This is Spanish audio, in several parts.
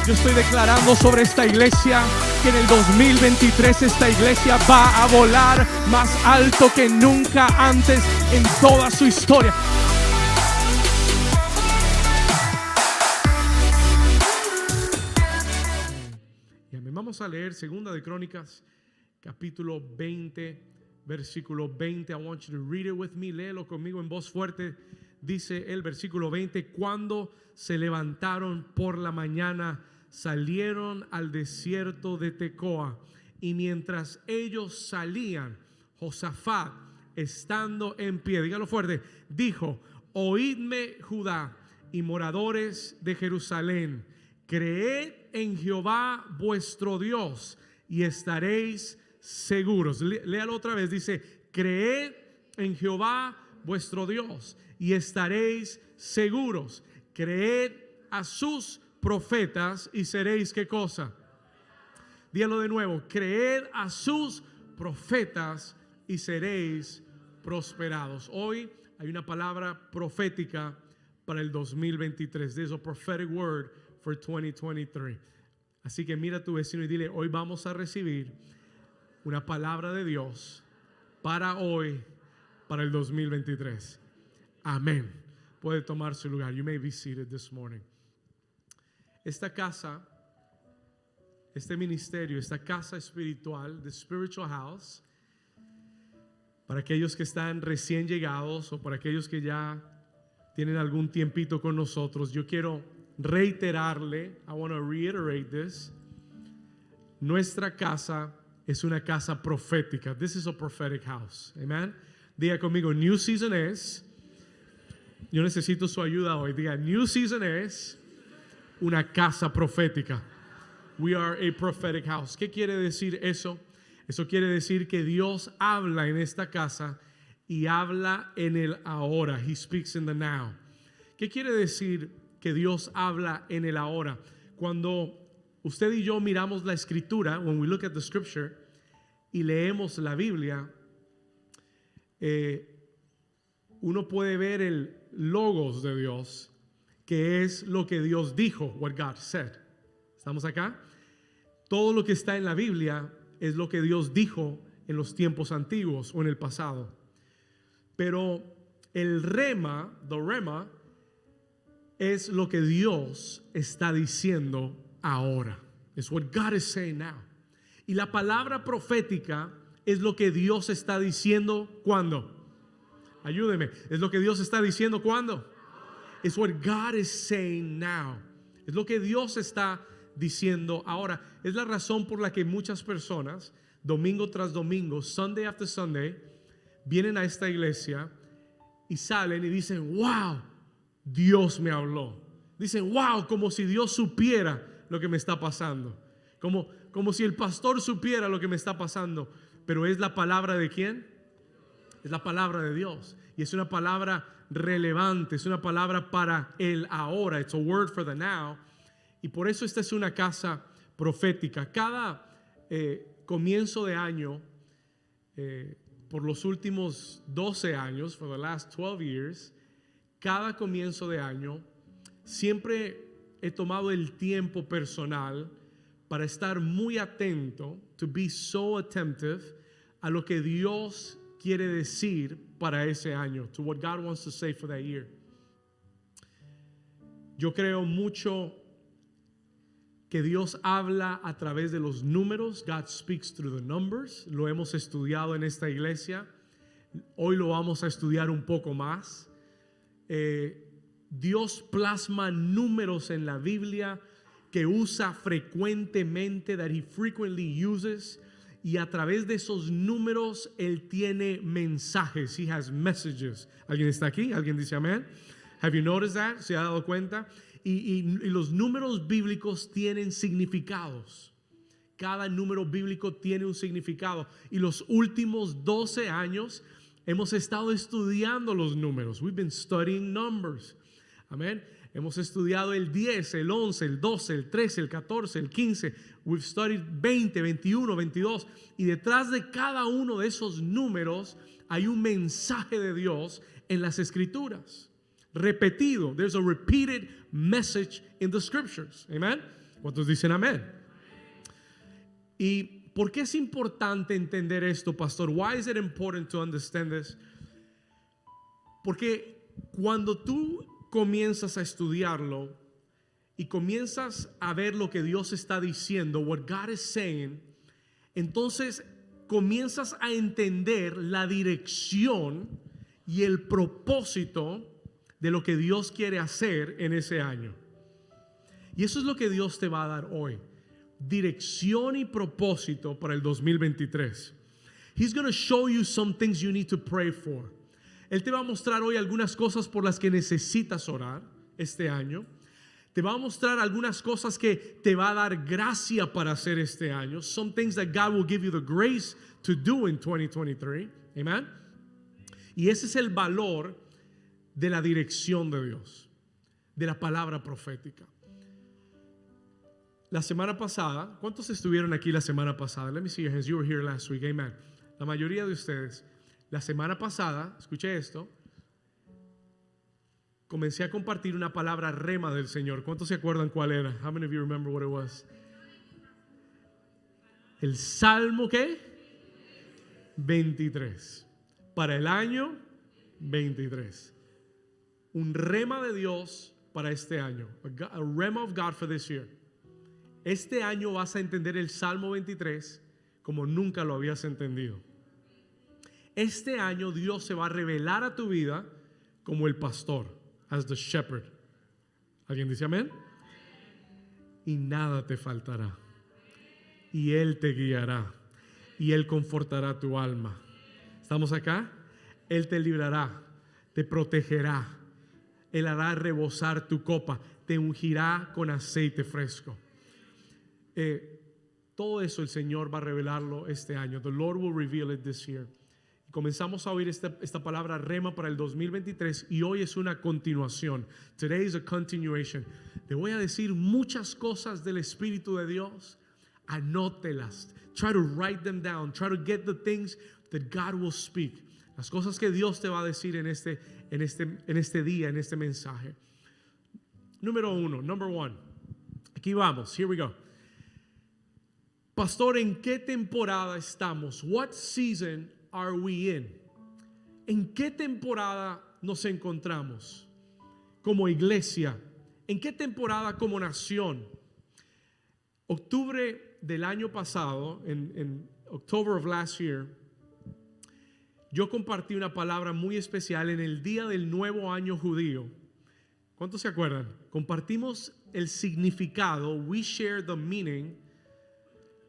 Yo estoy declarando sobre esta iglesia que en el 2023 esta iglesia va a volar más alto que nunca antes en toda su historia. Y vamos a leer Segunda de Crónicas, capítulo 20, versículo 20. I want you to read it with me. Léelo conmigo en voz fuerte. Dice el versículo 20: cuando se levantaron por la mañana, salieron al desierto de Tecoa, y mientras ellos salían, Josafat, estando en pie, dígalo fuerte, dijo: oídme, Judá y moradores de Jerusalén, creed en Jehová vuestro Dios y estaréis seguros. Léalo otra vez. Dice: creed en Jehová vuestro Dios y estaréis seguros. Creed a sus profetas y seréis, ¿qué cosa? Dígalo de nuevo: creed a sus profetas y seréis prosperados. Hoy hay una palabra profética para el 2023. There's a prophetic word for 2023. Así que mira a tu vecino y dile: hoy vamos a recibir una palabra de Dios para hoy, para el 2023. Amén. Puede tomar su lugar. You may be seated this morning. Esta casa, este ministerio, esta casa espiritual, the spiritual house, para aquellos que están recién llegados o para aquellos que ya tienen algún tiempito con nosotros, yo quiero reiterarle, I want to reiterate this. Nuestra casa es una casa profética. This is a prophetic house. Amen. Diga conmigo: New Season es. Yo necesito su ayuda hoy. Diga: New Season es una casa profética. We are a prophetic house. ¿Qué quiere decir eso? Eso quiere decir que Dios habla en esta casa y habla en el ahora. He speaks in the now. ¿Qué quiere decir que Dios habla en el ahora? Cuando usted y yo miramos la escritura, when we look at the scripture y leemos la Biblia, uno puede ver el logos de Dios, que es lo que Dios dijo, what God said. ¿Estamos acá? Todo lo que está en la Biblia es lo que Dios dijo en los tiempos antiguos o en el pasado. Pero el rema, the rema, es lo que Dios está diciendo ahora. Es what God is saying now. Y la palabra profética es lo que Dios está diciendo ¿cuándo? Ayúdeme. Es lo que Dios está diciendo ¿cuándo? It's what God is saying now. Es lo que Dios está diciendo ahora. Es la razón por la que muchas personas, domingo tras domingo, Sunday after Sunday, vienen a esta iglesia y salen y dicen: wow, Dios me habló. Dicen: wow, como si Dios supiera lo que me está pasando. Como si el pastor supiera lo que me está pasando. Pero es la palabra de ¿quién? Es la palabra de Dios. Y es una palabra relevante, es una palabra para el ahora. It's a word for the now. Y por eso esta es una casa profética. Cada comienzo de año, por los últimos 12 años, for the last 12 years, cada comienzo de año, siempre he tomado el tiempo personal para estar muy atento, to be so attentive a lo que Dios quiere decir para ese año, to what God wants to say for that year. Yo creo mucho que Dios habla a través de los números. God speaks through the numbers. Lo hemos estudiado en esta iglesia. Hoy lo vamos a estudiar un poco más. Dios plasma números en la Biblia que usa frecuentemente, that he frequently uses. Y a través de esos números Él tiene mensajes. He has messages. ¿Alguien está aquí? ¿Alguien dice amén? Have you noticed that? ¿Se ha dado cuenta? Y los números bíblicos tienen significados. Cada número bíblico tiene un significado. Y los últimos 12 años hemos estado estudiando los números. We've been studying numbers. Amén. Hemos estudiado el 10, el 11, el 12, el 13, el 14, el 15. We've studied 20, 21, 22. Y detrás de cada uno de esos números hay un mensaje de Dios en las escrituras. Repetido. There's a repeated message in the scriptures. Amen. ¿Cuántos dicen amén? ¿Y por qué es importante entender esto, pastor? Why is it important to understand this? Porque cuando tú comienzas a estudiarlo y comienzas a ver lo que Dios está diciendo, what God is saying, entonces comienzas a entender la dirección y el propósito de lo que Dios quiere hacer en ese año. Y eso es lo que Dios te va a dar hoy. Dirección y propósito para el 2023. He's going to show you some things you need to pray for. Él te va a mostrar hoy algunas cosas por las que necesitas orar este año. Te va a mostrar algunas cosas que te va a dar gracia para hacer este año. Some things that God will give you the grace to do in 2023. Amen. Y ese es el valor de la dirección de Dios, de la palabra profética. La semana pasada, ¿cuántos estuvieron aquí la semana pasada? Let me see your hands. You were here last week. Amen. La mayoría de ustedes. La semana pasada, escuché esto, comencé a compartir una palabra rema del Señor. ¿Cuántos se acuerdan cuál era? How many of you remember what it was? El Salmo, ¿qué? 23. Para el año 23. Un rema de Dios para este año. A rema of God for this year. Este año vas a entender el Salmo 23 como nunca lo habías entendido. Este año Dios se va a revelar a tu vida como el pastor, as the shepherd. ¿Alguien dice amén? Y nada te faltará. Y Él te guiará. Y Él confortará tu alma. ¿Estamos acá? Él te librará, te protegerá. Él hará rebosar tu copa, te ungirá con aceite fresco. Todo eso el Señor va a revelarlo este año. The Lord will reveal it this year. Comenzamos a oír esta palabra rema para el 2023 y hoy es una continuación. Today is a continuation. Te voy a decir muchas cosas del Espíritu de Dios. Anótelas. Try to write them down. Try to get the things that God will speak. Las cosas que Dios te va a decir en este día, en este mensaje. Número 1, number 1. Aquí vamos. Here we go. Pastor, ¿en qué temporada estamos? What season are we in? ¿En qué temporada nos encontramos como iglesia? ¿En qué temporada como nación? Octubre del año pasado, en October of last year, yo compartí una palabra muy especial en el día del nuevo año judío. ¿Cuántos se acuerdan? Compartimos el significado, we share the meaning,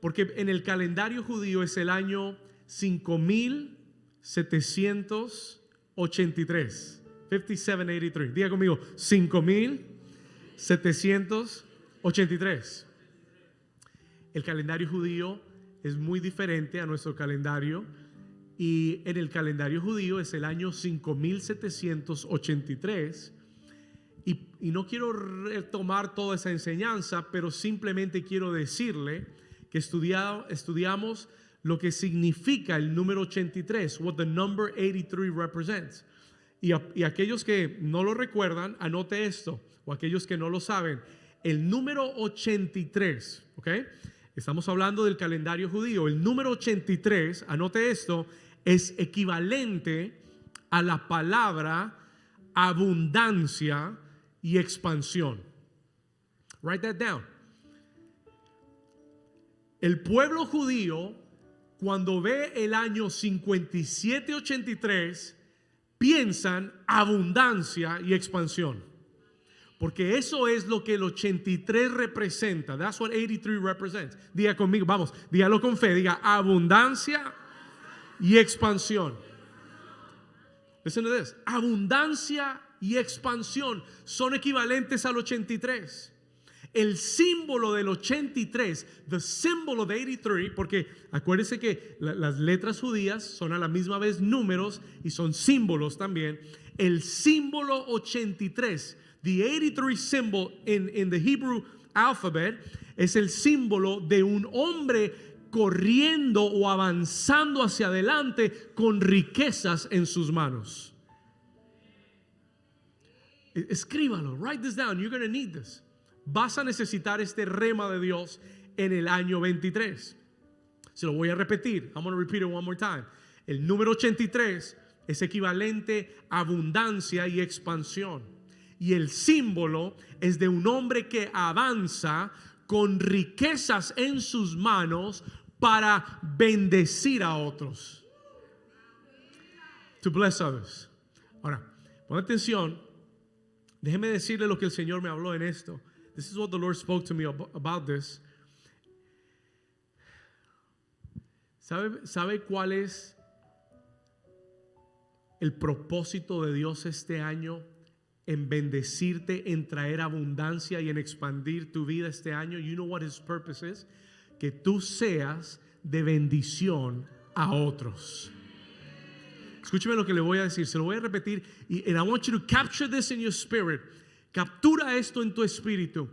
porque en el calendario judío es el año 5783. 5783. Diga conmigo, 5783. El calendario judío es muy diferente a nuestro calendario. Y en el calendario judío es el año 5783. Y no quiero retomar toda esa enseñanza, pero simplemente quiero decirle que estudiamos lo que significa el número 83, what the number 83 represents. Y aquellos que no lo recuerdan, anote esto, o aquellos que no lo saben, el número 83, ¿ok? Estamos hablando del calendario judío. El número 83, anote esto, es equivalente a la palabra abundancia y expansión. Write that down. El pueblo judío, cuando ve el año 5783, piensan abundancia y expansión. Porque eso es lo que el 83 representa. That's what 83 represents. Diga conmigo, vamos, dígalo con fe. Diga abundancia y expansión. Listen to this. Abundancia y expansión son equivalentes al 83. El símbolo del 83, the symbol of 83, porque acuérdense que las letras judías son a la misma vez números y son símbolos también. El símbolo 83, the 83 symbol in the Hebrew alphabet, es el símbolo de un hombre corriendo o avanzando hacia adelante con riquezas en sus manos. Escríbalo, write this down, you're going to need this. vas a necesitar este rema de Dios en el año 23. Se lo voy a repetir. I'm going to repeat it one more time. El número 83 es equivalente a abundancia y expansión. Y el símbolo es de un hombre que avanza con riquezas en sus manos para bendecir a otros. To bless others. Ahora, pon atención. Déjeme decirle lo que el Señor me habló en esto. This is what the Lord spoke to me about this. ¿Sabe cuál es el propósito de Dios este año? En bendecirte, en traer abundancia y en expandir tu vida este año. You know what his purpose is? Que tú seas de bendición a otros. Escúcheme lo que le voy a decir, se lo voy a repetir. And I want you to capture this in your spirit. Captura esto en tu espíritu.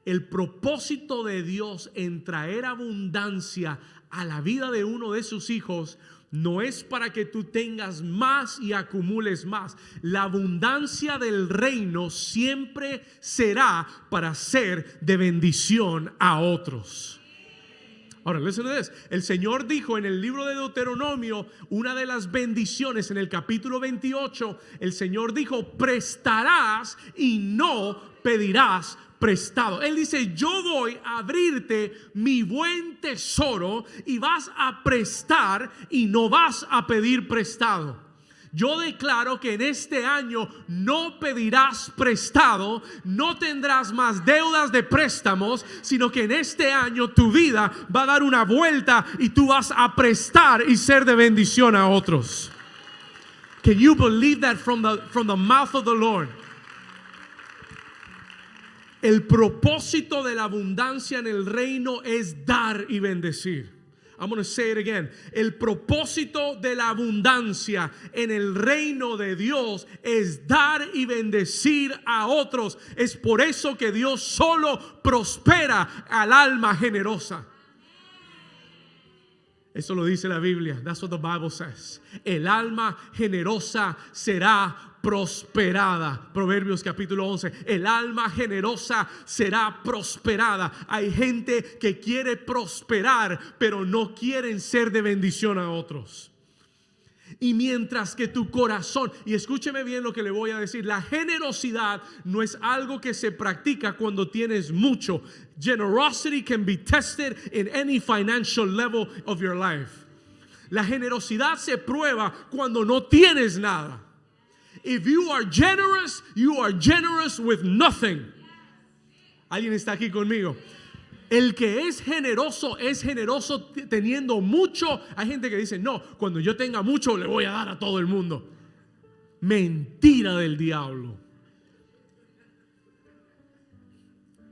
El propósito de Dios en traer abundancia a la vida de uno de sus hijos no es para que tú tengas más y acumules más. La abundancia del reino siempre será para ser de bendición a otros. Ahora, listen to this. El Señor dijo en el libro de Deuteronomio, una de las bendiciones en el capítulo 28, el Señor dijo, prestarás y no pedirás prestado. Él dice, yo voy a abrirte mi buen tesoro y vas a prestar y no vas a pedir prestado. Yo declaro que en este año no pedirás prestado, no tendrás más deudas de préstamos, sino que en este año tu vida va a dar una vuelta y tú vas a prestar y ser de bendición a otros. Can you believe that from the mouth of the Lord? El propósito de la abundancia en el reino es dar y bendecir. I'm going to say it again. El propósito de la abundancia en el reino de Dios es dar y bendecir a otros. Es por eso que Dios solo prospera al alma generosa. Eso lo dice la Biblia. That's what the Bible says. El alma generosa será prosperada. Proverbios capítulo 11. El alma generosa será prosperada. Hay gente que quiere prosperar, pero no quieren ser de bendición a otros. Y mientras que tu corazón, y escúcheme bien lo que le voy a decir, la generosidad no es algo que se practica cuando tienes mucho. Generosity can be tested in any financial level of your life. La generosidad se prueba cuando no tienes nada. If you are generous with nothing. ¿Alguien está aquí conmigo? El que es generoso teniendo mucho. Hay gente que dice, no, cuando yo tenga mucho le voy a dar a todo el mundo. Mentira del diablo.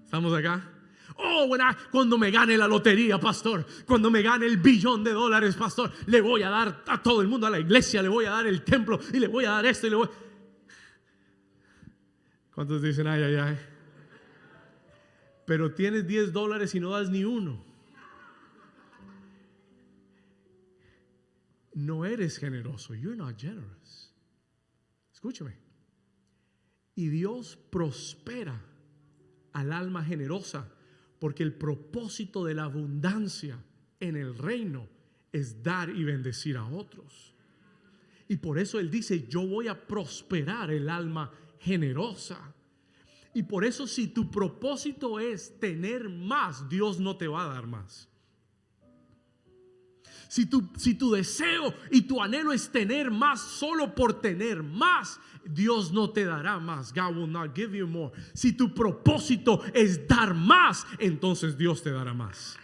¿Estamos acá? Oh, cuando me gane la lotería, pastor, cuando me gane el $1 billón, pastor, le voy a dar a todo el mundo, a la iglesia, le voy a dar el templo y le voy a dar esto y le voy. ¿Cuántos dicen ay, ay, ay? Pero tienes $10 y no das ni uno. No eres generoso. You're not generous. Escúchame. Y Dios prospera al alma generosa, porque el propósito de la abundancia en el reino es dar y bendecir a otros. Y por eso Él dice, yo voy a prosperar el alma generosa. Y por eso si tu propósito es tener más, Dios no te va a dar más. Si tu deseo y tu anhelo es tener más solo por tener más, Dios no te dará más. God will not give you more. Si tu propósito es dar más, entonces Dios te dará más.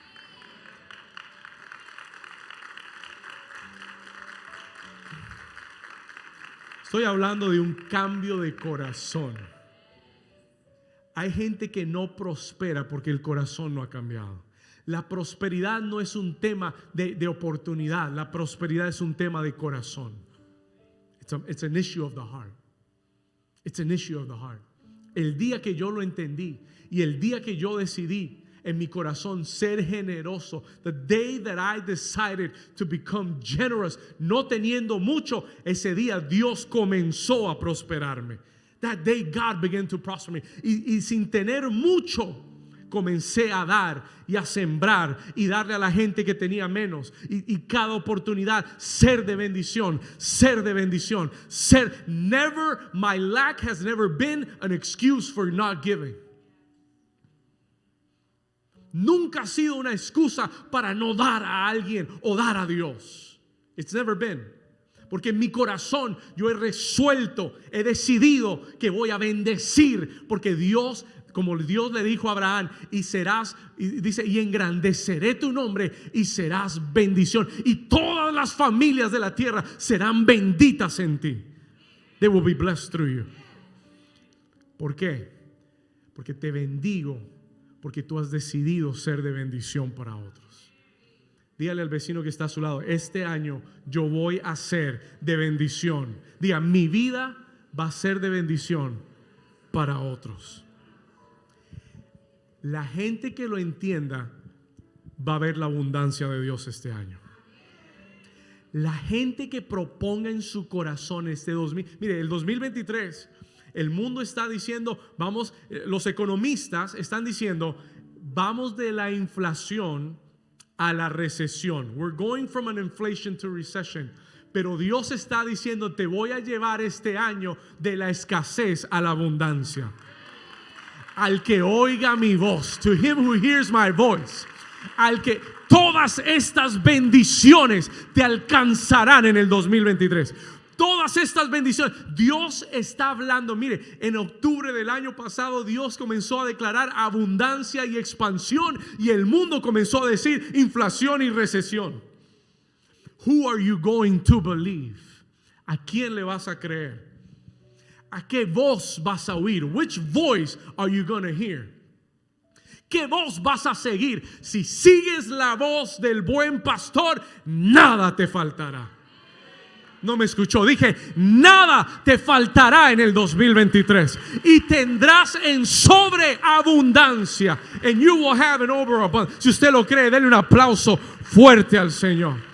Estoy hablando de un cambio de corazón. Hay gente que no prospera porque el corazón no ha cambiado. La prosperidad no es un tema de oportunidad. La prosperidad es un tema de corazón. It's an issue of the heart. It's an issue of the heart. El día que yo lo entendí y el día que yo decidí en mi corazón ser generoso, the day that I decided to become generous, no teniendo mucho, ese día Dios comenzó a prosperarme. That day God began to prosper me. Y sin tener mucho, comencé a dar y a sembrar y darle a la gente que tenía menos. Y cada oportunidad ser de bendición, ser de bendición. My lack has never been an excuse for not giving. Nunca ha sido una excusa para no dar a alguien o dar a Dios. It's never been. Porque en mi corazón yo he resuelto, he decidido que voy a bendecir. Porque Dios, como Dios le dijo a Abraham, y serás, y dice, y engrandeceré tu nombre y serás bendición. Y todas las familias de la tierra serán benditas en ti. They will be blessed through you. ¿Por qué? Porque te bendigo, porque tú has decidido ser de bendición para otros. Dígale al vecino que está a su lado, este año yo voy a ser de bendición. Diga, mi vida va a ser de bendición para otros. La gente que lo entienda va a ver la abundancia de Dios este año. La gente que proponga en su corazón este 2000, mire, el 2023, el mundo está diciendo, vamos, los economistas están diciendo, vamos de la inflación a la recesión. We're going from an inflation to recession. Pero Dios está diciendo, te voy a llevar este año de la escasez a la abundancia. Al que oiga mi voz, to him who hears my voice, al que todas estas bendiciones te alcanzarán en el 2023. Todas estas bendiciones, Dios está hablando. Mire, en octubre del año pasado Dios comenzó a declarar abundancia y expansión, y el mundo comenzó a decir inflación y recesión. Who are you going to believe? ¿A quién le vas a creer? ¿A qué voz vas a oír? Which voice are you going to hear? ¿Qué voz vas a seguir? Si sigues la voz del buen pastor, nada te faltará. No me escuchó, dije, nada te faltará en el 2023 y tendrás en sobreabundancia. And you will have an overabundance. Si usted lo cree, denle un aplauso fuerte al Señor.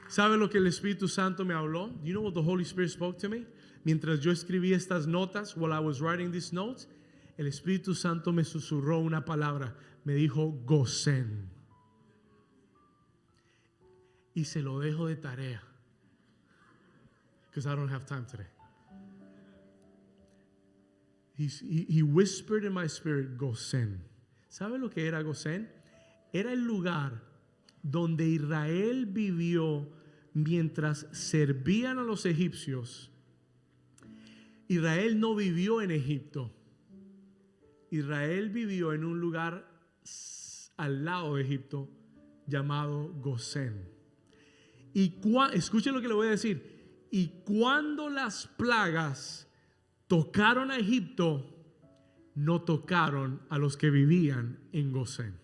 ¿Sabe lo que el Espíritu Santo me habló? You know what the Holy Spirit spoke to me? Mientras yo escribí estas notas, while I was writing these notes, el Espíritu Santo me susurró una palabra. Me dijo, Gosén. Y se lo dejo de tarea. Because I don't have time today. He whispered in my spirit, Gosén. ¿Sabe lo que era Gosén? Era el lugar donde Israel vivió mientras servían a los egipcios. Israel no vivió en Egipto. Israel vivió en un lugar al lado de Egipto llamado Gosén. Y escuchen lo que le voy a decir. Y cuando las plagas tocaron a Egipto, no tocaron a los que vivían en Gosén.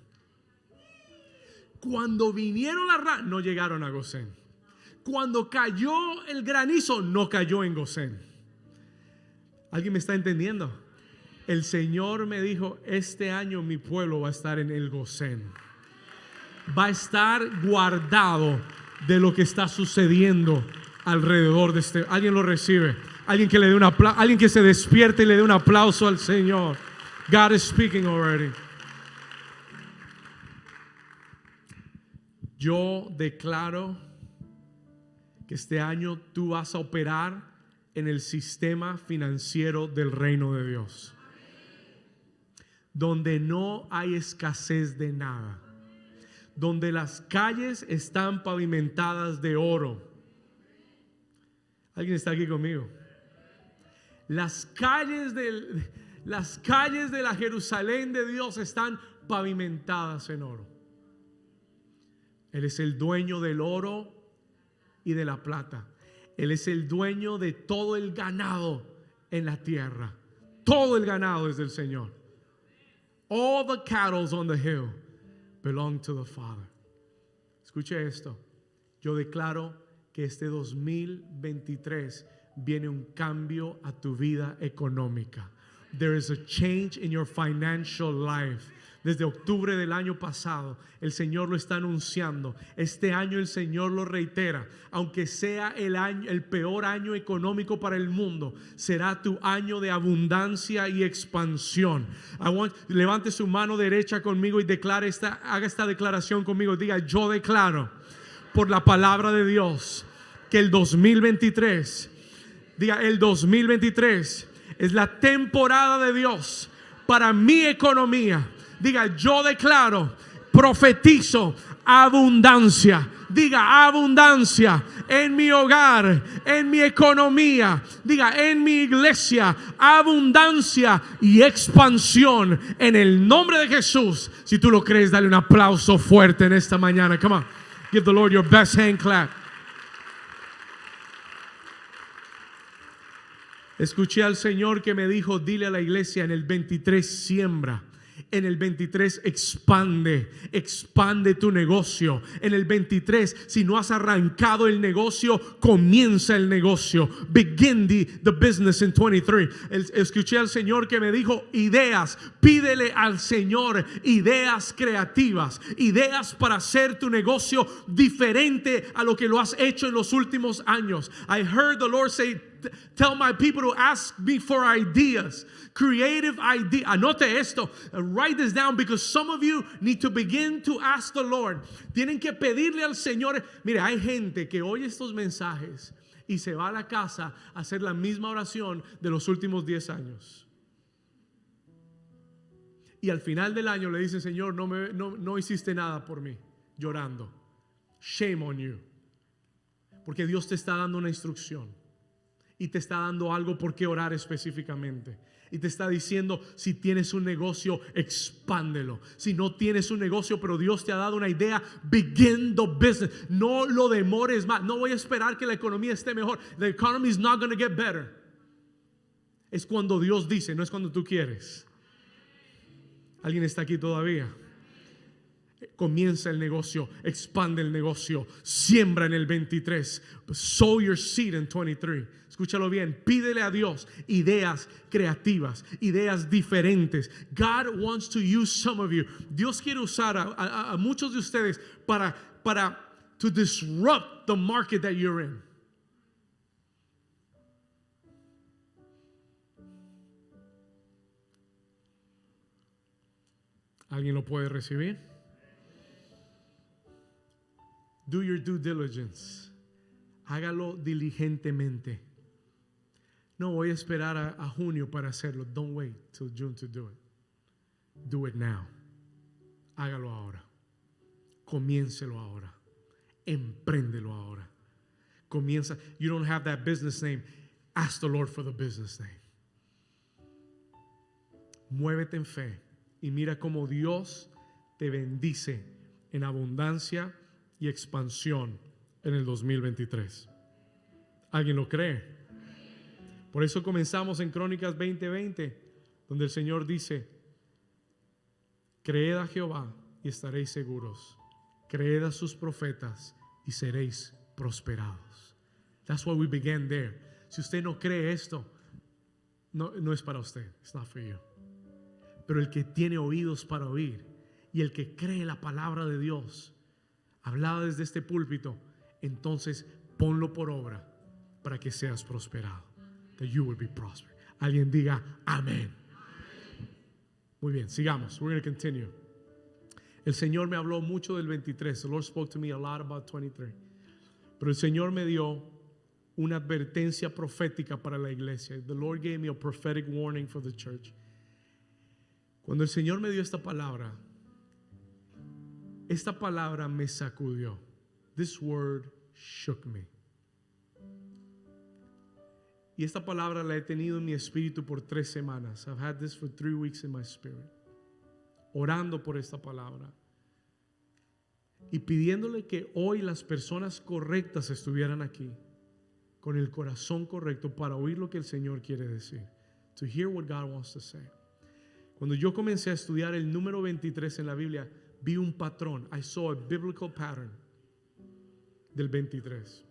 Cuando vinieron las ranas, no llegaron a Gosén. Cuando cayó el granizo, no cayó en Gosén. ¿Alguien me está entendiendo? El Señor me dijo, este año mi pueblo va a estar en el Gosén. Va a estar guardado de lo que está sucediendo alrededor de este. Alguien lo recibe. Alguien que le dé un aplauso. Alguien que se despierte y le dé un aplauso al Señor. God is speaking already. Yo declaro que este año tú vas a operar en el sistema financiero del reino de Dios, donde no hay escasez de nada, donde las calles están pavimentadas de oro. ¿Alguien está aquí conmigo? Las calles de la Jerusalén de Dios están pavimentadas en oro. Él es el dueño del oro y de la plata. Él es el dueño de todo el ganado en la tierra. Todo el ganado es del Señor. All the cattle on the hill belong to the Father. Escuche esto. Yo declaro que este 2023 viene un cambio a tu vida económica. There is a change in your financial life. Desde octubre del año pasado, el Señor lo está anunciando. Este año el Señor lo reitera. Aunque sea el peor año económico para el mundo, será tu año de abundancia y expansión. Levante su mano derecha conmigo y haga esta declaración conmigo. Diga: yo declaro por la palabra de Dios que el 2023, diga, el 2023 es la temporada de Dios para mi economía. Diga: yo declaro, profetizo abundancia. Diga: abundancia en mi hogar, en mi economía. Diga: en mi iglesia, abundancia y expansión en el nombre de Jesús. Si tú lo crees, dale un aplauso fuerte en esta mañana. Come on, give the Lord your best hand clap. Escuché al Señor que me dijo: dile a la iglesia, en el 23 siembra. En el 23 expande tu negocio. En el 23, si no has arrancado el negocio, comienza el negocio. Begin the business in 23. Escuché al Señor que me dijo: ideas. Pídele al Señor ideas creativas, ideas para hacer tu negocio diferente a lo que lo has hecho en los últimos años. I heard the Lord say, tell my people to ask me for ideas, creative ideas. Anote esto, write this down, because some of you need to begin to ask the Lord. Tienen que pedirle al Señor. Mire, hay gente que oye estos mensajes y se va a la casa a hacer la misma oración de los últimos 10 años. Y al final del año le dice: Señor, no hiciste nada por mí, llorando. Shame on you. Porque Dios te está dando una instrucción y te está dando algo por qué orar específicamente. Y te está diciendo: si tienes un negocio, expándelo. Si no tienes un negocio, pero Dios te ha dado una idea, begin the business. No lo demores más. No voy a esperar que la economía esté mejor. The economy is not going to get better. Es cuando Dios dice, no es cuando tú quieres. ¿Alguien está aquí todavía? Comienza el negocio, expande el negocio, siembra en el 23, sow your seed in 23. Escúchalo bien, pídele a Dios ideas creativas, ideas diferentes. God wants to use some of you. Dios quiere usar a muchos de ustedes para to disrupt the market that you're in. ¿Alguien lo puede recibir? Do your due diligence. Hágalo diligentemente. No voy a esperar a junio para hacerlo. Don't wait till June to do it. Do it now. Hágalo ahora. Comiéncelo ahora. Empréndelo ahora. Comienza. You don't have that business name. Ask the Lord for the business name. Muévete en fe y mira cómo Dios te bendice en abundancia y expansión en el 2023. ¿Alguien lo cree? Por eso comenzamos en Crónicas 20:20, donde el Señor dice: creed a Jehová y estaréis seguros, creed a sus profetas y seréis prosperados. That's why we began there. Si usted no cree esto, no es para usted. It's not for you. Pero el que tiene oídos para oír y el que cree la palabra de Dios hablada desde este púlpito, entonces ponlo por obra para que seas prosperado. That you will be prosperous. Alguien diga amén. Muy bien, sigamos. We're going to continue. El Señor me habló mucho del 23. The Lord spoke to me a lot about 23. Pero el Señor me dio una advertencia profética para la iglesia. The Lord gave me a prophetic warning for the church. Cuando el Señor me dio esta palabra me sacudió. This word shook me. Y esta palabra la he tenido en mi espíritu por 3 semanas. I've had this for 3 weeks in my spirit. Orando por esta palabra. Y pidiéndole que hoy las personas correctas estuvieran aquí, con el corazón correcto, para oír lo que el Señor quiere decir. To hear what God wants to say. Cuando yo comencé a estudiar el número 23 en la Biblia, vi un patrón. I saw a biblical pattern del 23.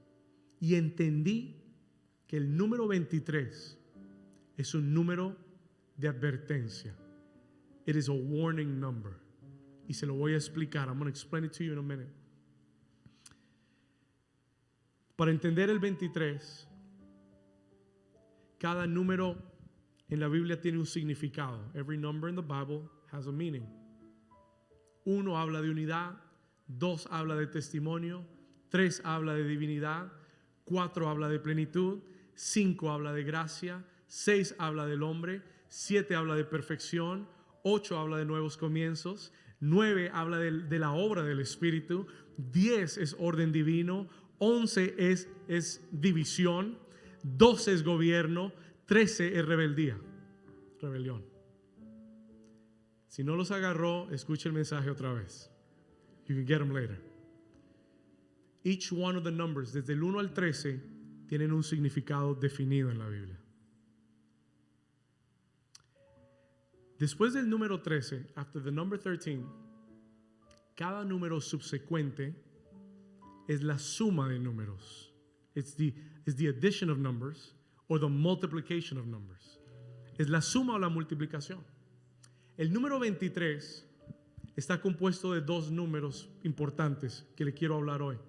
Y entendí que el número 23 es un número de advertencia. It is a warning number. y se lo voy a explicar. I'm going to explain it to you in a minute. Para entender el 23, cada número en la Biblia tiene un significado. Every number in the Bible has a meaning. 1 habla de unidad, 2 habla de testimonio, 3 habla de divinidad, 4 habla de plenitud, 5 habla de gracia, 6 habla del hombre, 7 habla de perfección, 8 habla de nuevos comienzos, 9 habla de la obra del Espíritu, 10 es orden divino, 11 es división, 12 es gobierno, 13 es rebelión. Si no los agarró, escuche el mensaje otra vez. You can get them later. Each one of the numbers, desde el 1 al 13, tienen un significado definido en la Biblia. Después del número 13, after the number 13, cada número subsecuente es la suma de números. It's the addition of numbers or the multiplication of numbers. Es la suma o la multiplicación. El número 23 está compuesto de 2 números importantes que le quiero hablar hoy.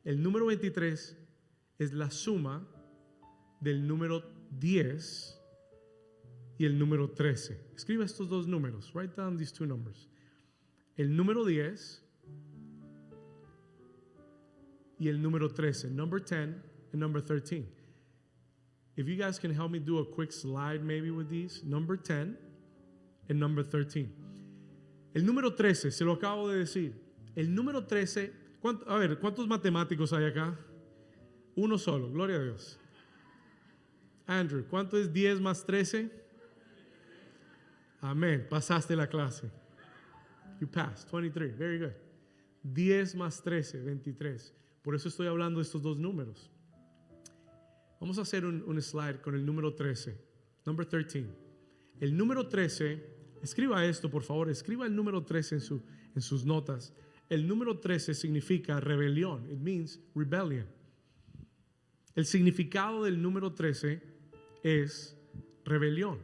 El número 23 es la suma del número 10 y el número 13. Escriba estos 2 números. Write down these 2 numbers. El número 10 y el número 13. Number 10 and number 13. If you guys can help me do a quick slide maybe with these. Number 10 and number 13. El número 13, se lo acabo de decir. El número 13, a ver, ¿cuántos matemáticos hay acá? Uno solo, gloria a Dios. Andrew, ¿cuánto es 10 más 13? Amén, pasaste la clase. You passed, 23, very good. 10 más 13, 23. Por eso estoy hablando de estos 2 números. Vamos a hacer un slide con el número 13. Number 13. El número 13, escriba esto por favor, escriba el número 13 en sus notas. El número 13 significa rebelión. It means rebellion. El significado del número 13 es rebelión.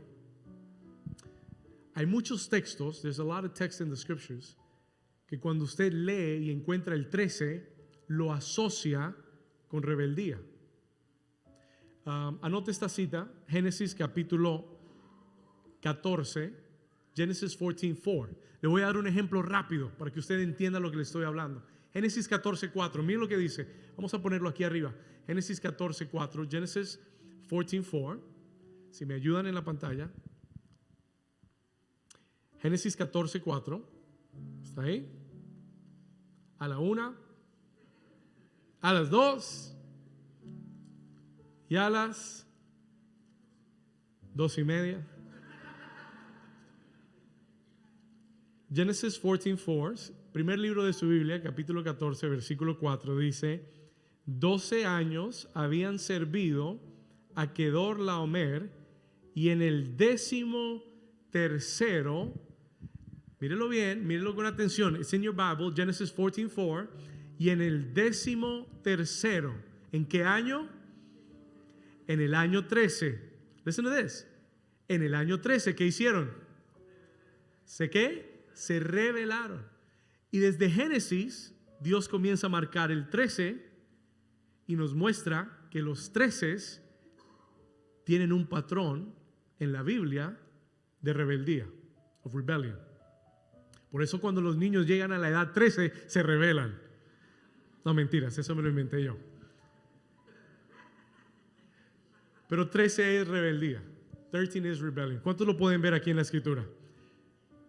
Hay muchos textos, there's a lot of text in the scriptures, que cuando usted lee y encuentra el 13, lo asocia con rebeldía. Anote esta cita, Génesis capítulo 14, Genesis 14:4. Le voy a dar un ejemplo rápido para que usted entienda lo que le estoy hablando. Génesis 14:4, miren lo que dice. Vamos a ponerlo aquí arriba. Génesis 14:4, Genesis 14:4. Si me ayudan en la pantalla. Génesis 14:4. ¿Está ahí? A la 1, a las 2 y a las 2:30. Genesis 14:4, primer libro de su Biblia, capítulo 14, versículo 4, dice: 12 años habían servido a Kedorlaomer, y en el 13º, mírelo bien, mírelo con atención, it's in your Bible, Genesis 14:4, y en el 13º, ¿en qué año? En el año 13. Listen to this. En el año 13, ¿qué hicieron? Se rebelaron. Y desde Génesis, Dios comienza a marcar el 13 y nos muestra que los 13 tienen un patrón en la Biblia de rebeldía, of rebellion. Por eso cuando los niños llegan a la edad 13, se rebelan. No, mentiras, eso me lo inventé yo. Pero 13 es rebeldía. 13 es rebellion. ¿Cuántos lo pueden ver aquí en la escritura?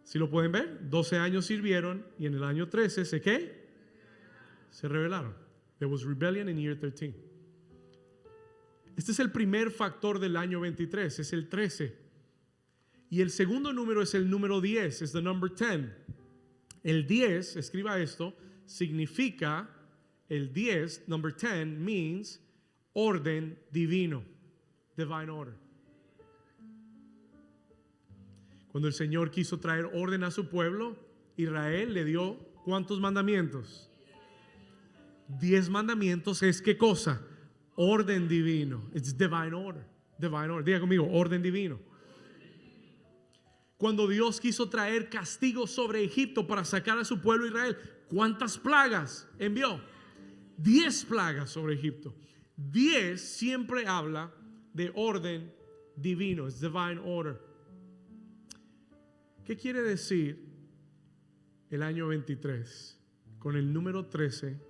¿Sí lo pueden ver? 12 años sirvieron y en el año 13 se rebelaron. There was rebellion in year 13. Este es el primer factor del año 23, es el 13. Y el segundo número es el número 10, es the number 10. El 10, escriba esto, significa, el 10, number 10, means orden divino, divine order. Cuando el Señor quiso traer orden a su pueblo, Israel le dio ¿cuántos mandamientos? 10 mandamientos. ¿Es qué cosa? Orden divino. It's divine order. Divine order. Diga conmigo, orden divino. Cuando Dios quiso traer castigo sobre Egipto para sacar a su pueblo Israel, ¿cuántas plagas envió? 10 plagas sobre Egipto. 10 siempre habla de orden divino, es divine order. ¿Qué quiere decir el año 23 con el número 13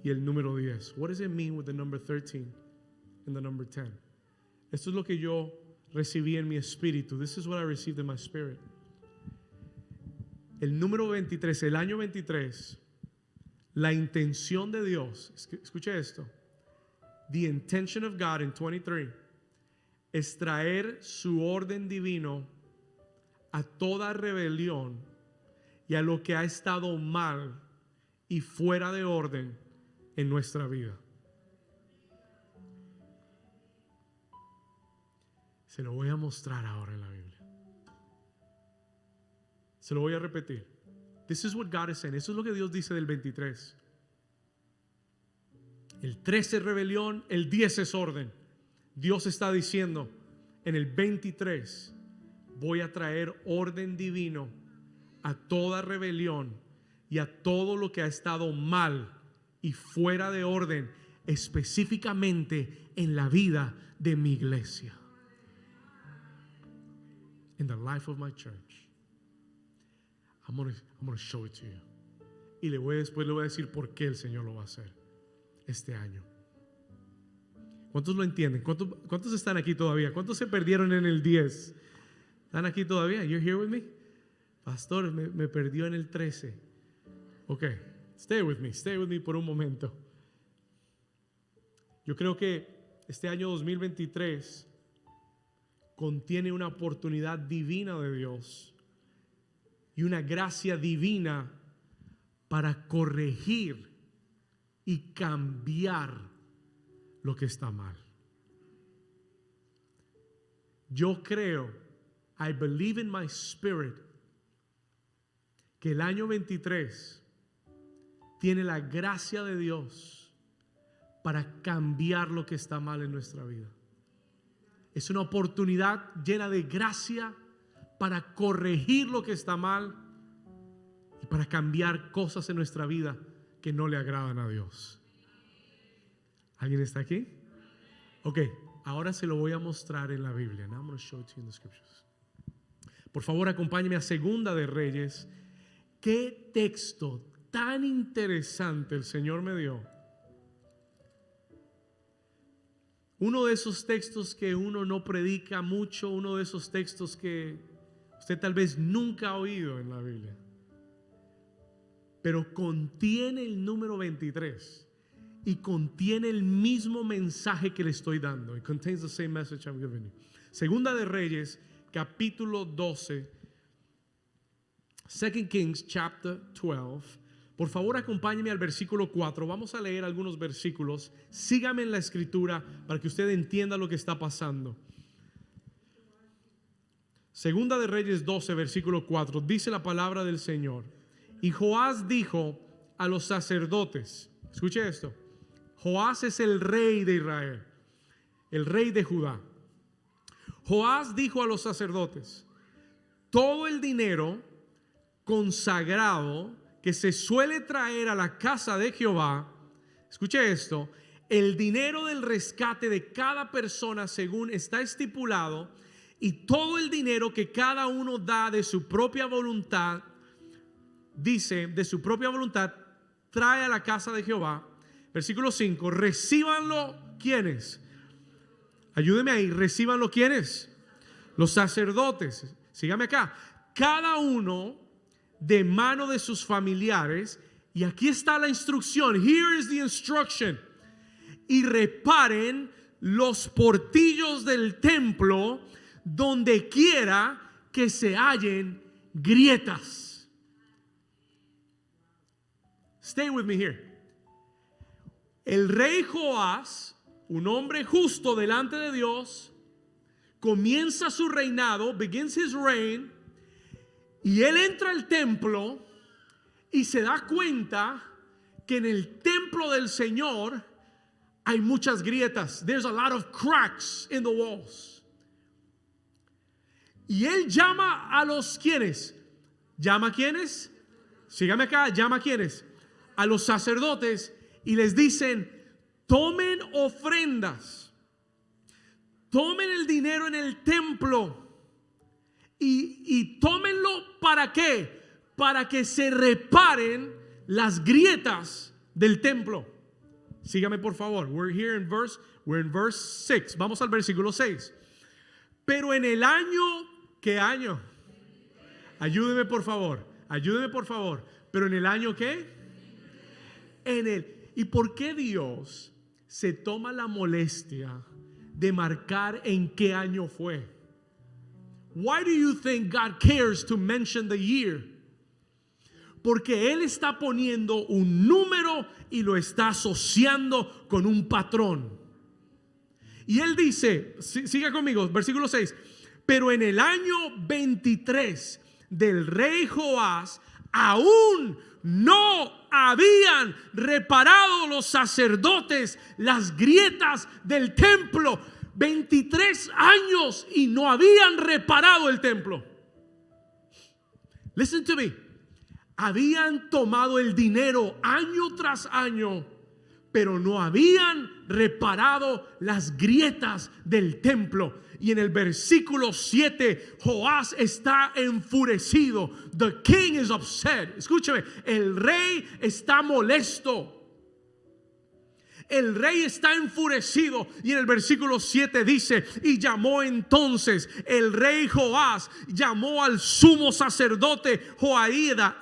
y el número 10? What does it mean with the number 13 and the number 10? Esto es lo que yo recibí en mi espíritu. This is what I received in my spirit. El número 23, el año 23, la intención de Dios, escuche esto. The intention of God in 23 es traer su orden divino a toda rebelión y a lo que ha estado mal y fuera de orden en nuestra vida. Se lo voy a mostrar ahora en la Biblia. Se lo voy a repetir. This is what God is saying. Eso es lo que Dios dice del 23. El 13 es rebelión, el 10 es orden. Dios está diciendo, en el 23 voy a traer orden divino a toda rebelión y a todo lo que ha estado mal y fuera de orden, específicamente en la vida de mi iglesia. In the life of my church. I'm gonna show it to you. Y después le voy a decir por qué el Señor lo va a hacer este año. ¿Cuántos lo entienden? ¿Cuántos están aquí todavía? ¿Cuántos se perdieron en el 10? ¿Están aquí todavía? You're here with me? Pastor, me perdió en el 13. Ok, stay with me por un momento. Yo creo que este año 2023 contiene una oportunidad divina de Dios y una gracia divina para corregir y cambiar lo que está mal. Yo creo, I believe in my spirit, que el año 23 tiene la gracia de Dios para cambiar lo que está mal en nuestra vida. Es una oportunidad llena de gracia para corregir lo que está mal y para cambiar cosas en nuestra vida que no le agradan a Dios. ¿Alguien está aquí? Ok, ahora se lo voy a mostrar en la Biblia. Now I'm going to show it to you in the scriptures. Por favor, acompáñeme a Segunda de Reyes. Qué texto tan interesante el Señor me dio. Uno de esos textos que uno no predica mucho, uno de esos textos que usted tal vez nunca ha oído en la Biblia, pero contiene el número 23 y contiene el mismo mensaje que le estoy dando. It contains the same message I'm giving you. Segunda de Reyes, capítulo 12, 2 Kings chapter 12. Por favor, acompáñeme al versículo 4. Vamos a leer algunos versículos. Sígame en la escritura para que usted entienda lo que está pasando. Segunda de Reyes 12, versículo 4. Dice la palabra del Señor. Y Joás dijo a los sacerdotes. Escuche esto. Joás es el rey de Israel, el rey de Judá. Joás dijo a los sacerdotes: todo el dinero consagrado que se suele traer a la casa de Jehová, escuche esto, el dinero del rescate de cada persona según está estipulado, y todo el dinero que cada uno da de su propia voluntad, dice, de su propia voluntad, trae a la casa de Jehová. Versículo 5, recíbanlo, ¿quiénes? Ayúdeme ahí, recíbanlo, ¿quiénes? Los sacerdotes. Sígame acá. Cada uno de mano de sus familiares, y aquí está la instrucción. Here is the instruction. Y reparen los portillos del templo donde quiera que se hallen grietas. Stay with me here. El rey Joás, un hombre justo delante de Dios, comienza su reinado, begins his reign, y él entra al templo y se da cuenta que en el templo del Señor hay muchas grietas. There's a lot of cracks in the walls. Y él llama a los quienes. ¿Llama a quiénes? Sígame acá, llama a quiénes. A los sacerdotes y les dicen: tomen ofrendas, tomen el dinero en el templo y tómenlo. ¿Para qué? Para que se reparen las grietas del templo. Sígame por favor. We're in verse 6. Vamos al versículo 6. Pero en el año, ¿qué año? Ayúdeme por favor. Pero en el año, ¿qué? ¿Y por qué Dios se toma la molestia de marcar en qué año fue? Why do you think God cares to mention the year? Porque Él está poniendo un número y lo está asociando con un patrón. Y Él dice, siga conmigo, versículo 6. Pero en el año 23 del rey Joás, aún no habían reparado los sacerdotes las grietas del templo. 23 años y no habían reparado el templo. Listen to me. Habían tomado el dinero año tras año, pero no habían reparado las grietas del templo. Y en el versículo 7, Joás está enfurecido. The king is upset. Escúcheme, el rey está molesto. El rey está enfurecido. Y en el versículo 7 dice: y llamó entonces el rey Joás, llamó al sumo sacerdote Joiada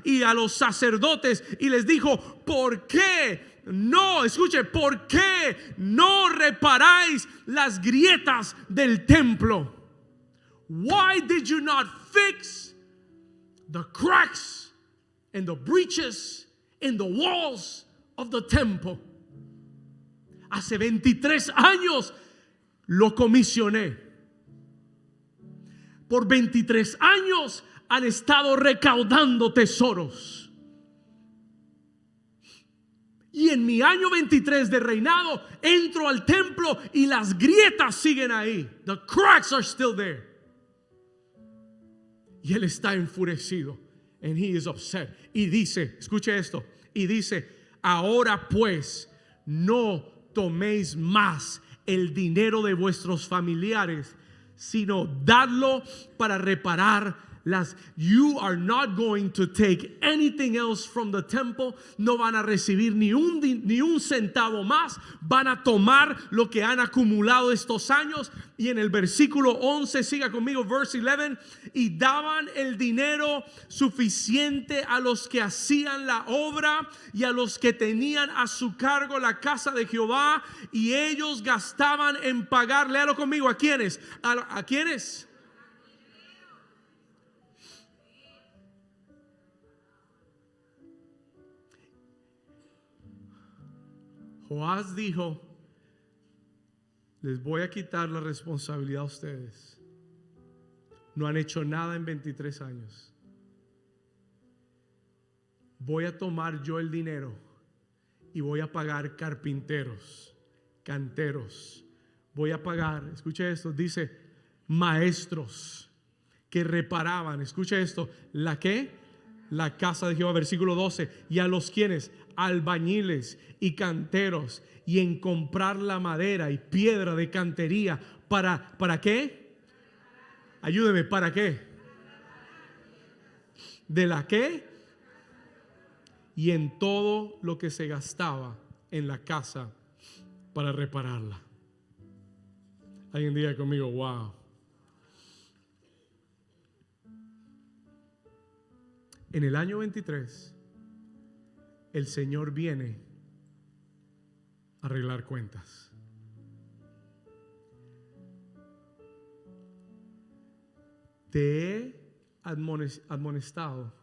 y a los sacerdotes y les dijo: ¿por qué no, escuche, por qué no reparáis las grietas del templo? Why did you not fix the cracks and the breaches in the walls of the temple? Hace 23 años lo comisioné. Por 23 años han estado recaudando tesoros. Y en mi año 23 de reinado entro al templo y las grietas siguen ahí. The cracks are still there. Y él está enfurecido. And he is upset. Y dice, escuche esto. Y dice: ahora pues no toméis más el dinero de vuestros familiares, sino dadlo para reparar las. You are not going to take anything else from the temple. No van a recibir ni un centavo más. Van a tomar lo que han acumulado estos años. Y en el versículo 11, siga conmigo, verse 11. Y daban el dinero suficiente a los que hacían la obra y a los que tenían a su cargo la casa de Jehová. Y ellos gastaban en pagar, léalo conmigo, ¿a quiénes? ¿A quiénes? Joás dijo: les voy a quitar la responsabilidad a ustedes. No han hecho nada en 23 años. Voy a tomar yo el dinero y voy a pagar carpinteros, canteros. Voy a pagar, escuche esto, dice maestros que reparaban, escuche esto, ¿la qué? La casa de Jehová, versículo 12. Y a los quienes, albañiles y canteros, y en comprar la madera y piedra de cantería. ¿Para qué? Ayúdeme, ¿para qué? ¿De la qué? Y en todo lo que se gastaba en la casa para repararla. Alguien diga conmigo: wow. En el año 23, el Señor viene a arreglar cuentas. Te he admonestado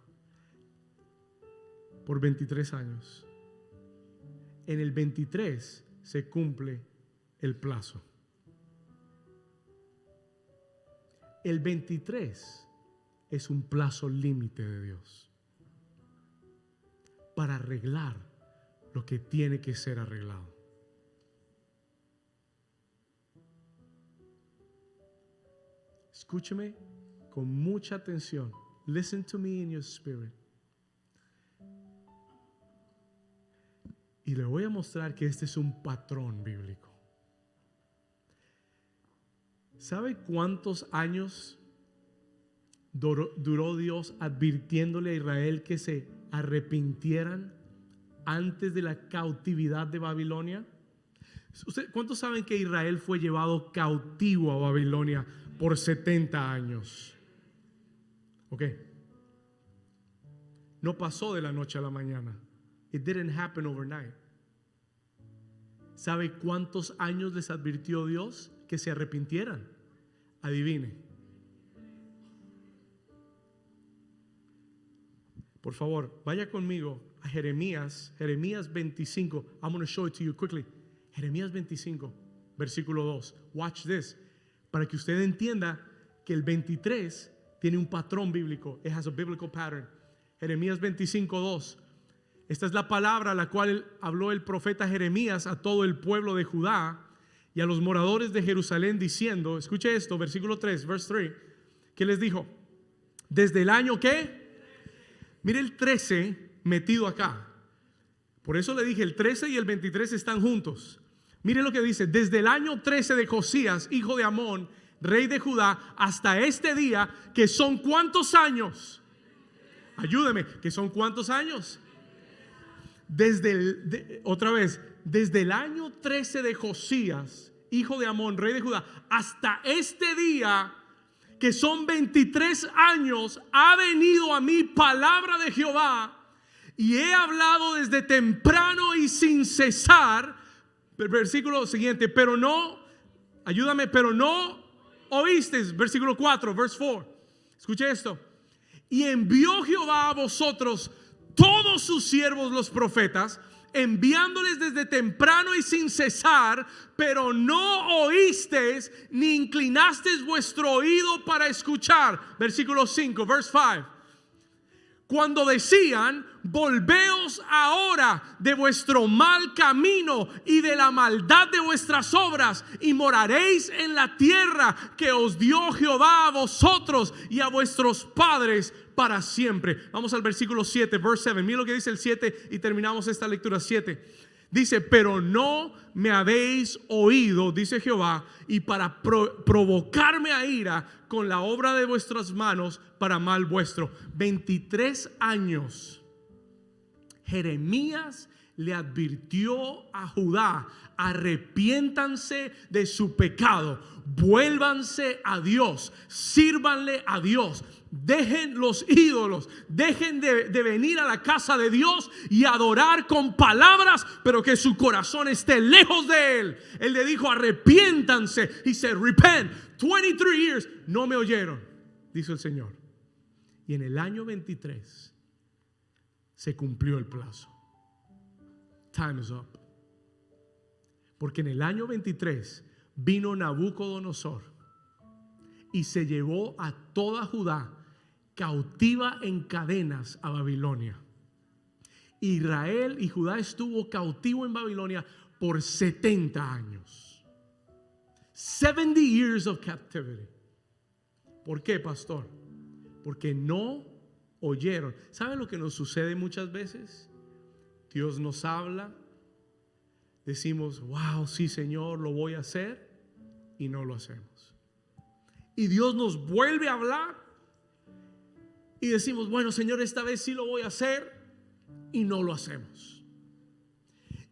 por 23 años. En el 23 se cumple el plazo. El 23 es un plazo límite de Dios para arreglar lo que tiene que ser arreglado. Escúcheme con mucha atención. Listen to me in your spirit. Y le voy a mostrar que este es un patrón bíblico. ¿Sabe cuántos años duró Dios advirtiéndole a Israel que se arrepintieran antes de la cautividad de Babilonia? ¿Cuántos saben que Israel fue llevado cautivo a Babilonia por 70 años? Ok. No pasó de la noche a la mañana. It didn't happen overnight. ¿Sabe cuántos años les advirtió Dios que se arrepintieran? Adivine. Por favor, vaya conmigo a Jeremías 25. I'm going to show it to you quickly. Jeremías 25, versículo 2. Watch this. Para que usted entienda que el 23 tiene un patrón bíblico. It has a biblical pattern. Jeremías 25, 2. Esta es la palabra a la cual habló el profeta Jeremías a todo el pueblo de Judá y a los moradores de Jerusalén diciendo, escuche esto, versículo 3, verse 3, ¿qué les dijo? Desde el año ¿qué? Mire el 13 metido acá. Por eso le dije, el 13 y el 23 están juntos. Mire lo que dice, desde el año 13 de Josías, hijo de Amón, rey de Judá, hasta este día, que son ¿cuántos años? Ayúdeme, que son ¿cuántos años? Otra vez, desde el año 13 de Josías, hijo de Amón, rey de Judá, hasta este día, que son 23 años, ha venido a mí palabra de Jehová, y he hablado desde temprano y sin cesar. El versículo siguiente, pero no, ayúdame, pero no oíste. Versículo 4, verse 4. Escuche esto. Y envió Jehová a vosotros todos sus siervos los profetas, enviándoles desde temprano y sin cesar, pero no oísteis ni inclinasteis vuestro oído para escuchar. Versículo 5, verse 5. Cuando decían, volveos ahora de vuestro mal camino y de la maldad de vuestras obras, y moraréis en la tierra que os dio Jehová a vosotros y a vuestros padres para siempre. Vamos al versículo 7, verse 7. Mira lo que dice el 7 y terminamos esta lectura. 7. Dice, pero no me habéis oído, dice Jehová, y para provocarme a ira con la obra de vuestras manos para mal vuestro. 23 años. Jeremías le advirtió a Judá, arrepiéntanse de su pecado, vuélvanse a Dios, sírvanle a Dios. Dejen los ídolos, dejen de venir a la casa de Dios y adorar con palabras, pero que su corazón esté lejos de Él. Él le dijo, arrepiéntanse. He said, repent. 23 years, no me oyeron, dice el Señor. Y en el año 23 se cumplió el plazo. Time is up. Porque en el año 23 vino Nabucodonosor y se llevó a toda Judá cautiva en cadenas a Babilonia. Israel y Judá estuvo cautivo en Babilonia por 70 años. 70 years of captivity. ¿Por qué, pastor? Porque no oyeron. ¿Saben lo que nos sucede muchas veces? Dios nos habla, decimos, wow, sí, Señor, lo voy a hacer, y no lo hacemos. Y Dios nos vuelve a hablar y decimos, bueno, Señor, esta vez sí lo voy a hacer, y no lo hacemos.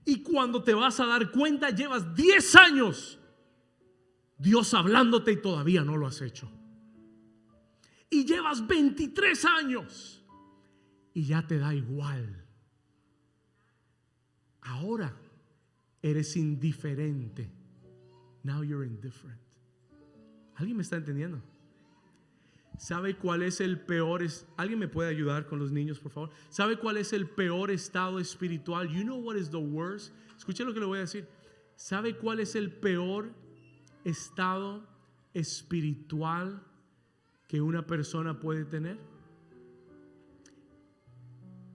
Y cuando te vas a dar cuenta, llevas 10 años Dios hablándote y todavía no lo has hecho. Y llevas 23 años y ya te da igual. Ahora eres indiferente. Now you're indifferent. ¿Alguien me está entendiendo? ¿Sabe cuál es el peor? ¿Alguien me puede ayudar con los niños, por favor? ¿Sabe cuál es el peor estado espiritual? You know what is the worst? Escuche lo que le voy a decir. ¿Sabe cuál es el peor estado espiritual que una persona puede tener?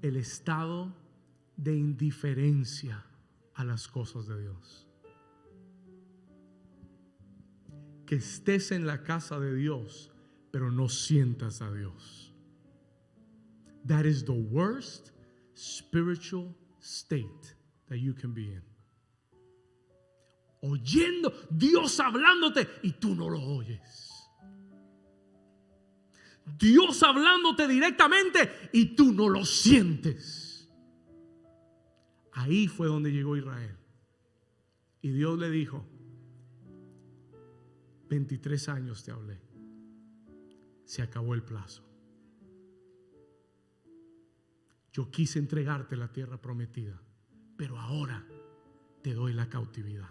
El estado de indiferencia a las cosas de Dios. que estés en la casa de Dios, pero no sientas a Dios. That is the worst spiritual state that you can be in. Oyendo Dios hablándote y tú no lo oyes. Dios hablándote directamente y tú no lo sientes. Ahí fue donde llegó Israel. Y Dios le dijo: 23 años te hablé. Se acabó el plazo. Yo quise entregarte la tierra prometida, pero ahora te doy la cautividad.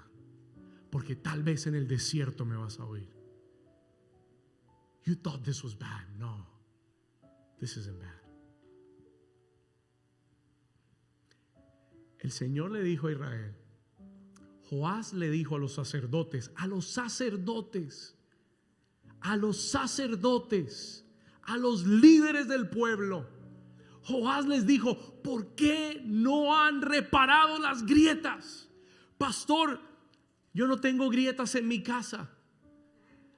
Porque tal vez en el desierto me vas a oír. You thought this was bad. No, this isn't bad. El Señor le dijo a Israel, Joás le dijo a los sacerdotes, a los líderes del pueblo. Joás les dijo: ¿por qué no han reparado las grietas? Pastor, yo no tengo grietas en mi casa.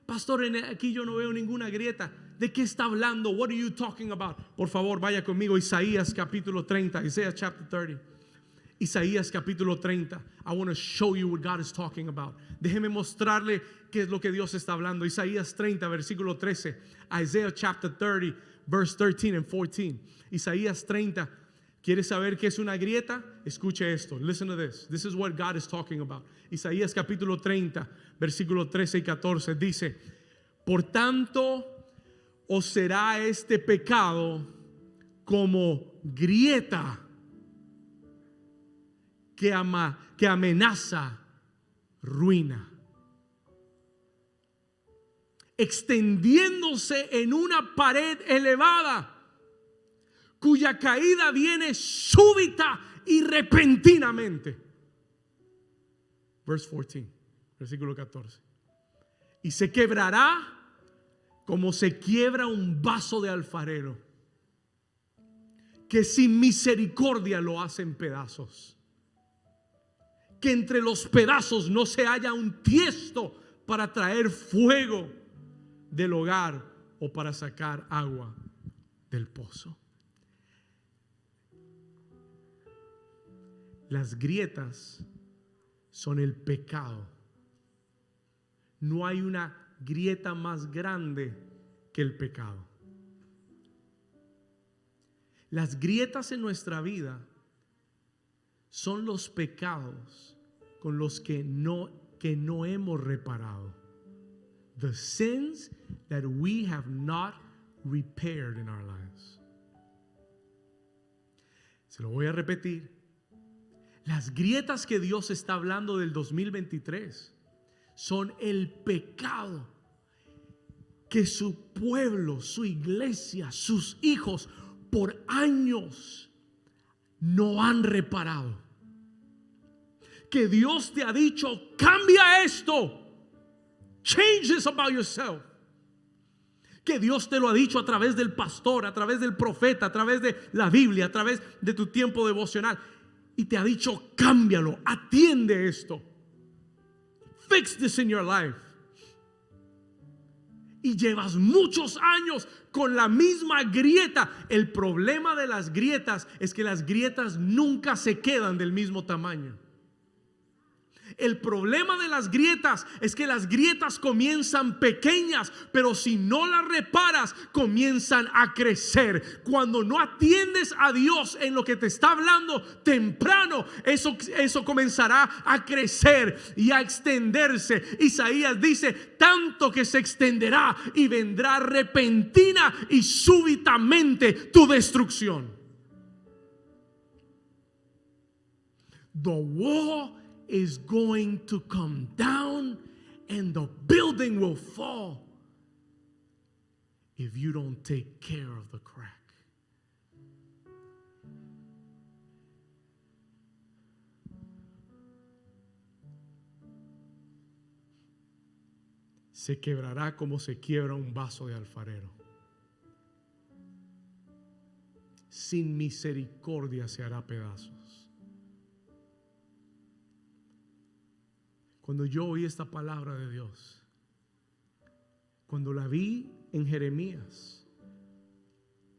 Pastor, aquí yo no veo ninguna grieta. ¿De qué está hablando? What are you talking about? Por favor, vaya conmigo, Isaías capítulo 30, Isaiah chapter 30. Isaías capítulo 30. I want to show you what God is talking about. Déjeme mostrarle qué es lo que Dios está hablando. Isaías 30, versículo 13. Isaiah chapter 30, verse 13 and 14. Isaías 30. ¿Quieres saber qué es una grieta? Escuche esto. Listen to this. This is what God is talking about. Isaías capítulo 30, versículo 13 y 14 dice: por tanto, os será este pecado como grieta que amenaza ruina, extendiéndose en una pared elevada, cuya caída viene súbita y repentinamente. Verse 14, versículo 14. Y se quebrará como se quiebra un vaso de alfarero, que sin misericordia lo hace en pedazos, que entre los pedazos no se halla un tiesto para traer fuego del hogar o para sacar agua del pozo. Las grietas son el pecado. No hay una grieta más grande que el pecado. Las grietas en nuestra vida son los pecados con los que no hemos reparado. The sins that we have not repaired in our lives. Se lo voy a repetir. Las grietas que Dios está hablando del 2023 son el pecado que su pueblo, su iglesia, sus hijos por años no han reparado. Que Dios te ha dicho: cambia esto. Change this about yourself. Que Dios te lo ha dicho a través del pastor, a través del profeta, a través de la Biblia, a través de tu tiempo devocional. Y te ha dicho: cámbialo, atiende esto. Fix this in your life. Y llevas muchos años con la misma grieta. El problema de las grietas es que las grietas nunca se quedan del mismo tamaño. El problema de las grietas es que las grietas comienzan pequeñas, pero si no las reparas, comienzan a crecer. Cuando no atiendes a Dios en lo que te está hablando temprano, eso comenzará a crecer y a extenderse. Isaías dice: tanto que se extenderá y vendrá repentina y súbitamente tu destrucción. The wall is going to come down and the building will fall if you don't take care of the crack. Se quebrará como se quiebra un vaso de alfarero. Sin misericordia se hará pedazos. Cuando yo oí esta palabra de Dios, cuando la vi en Jeremías,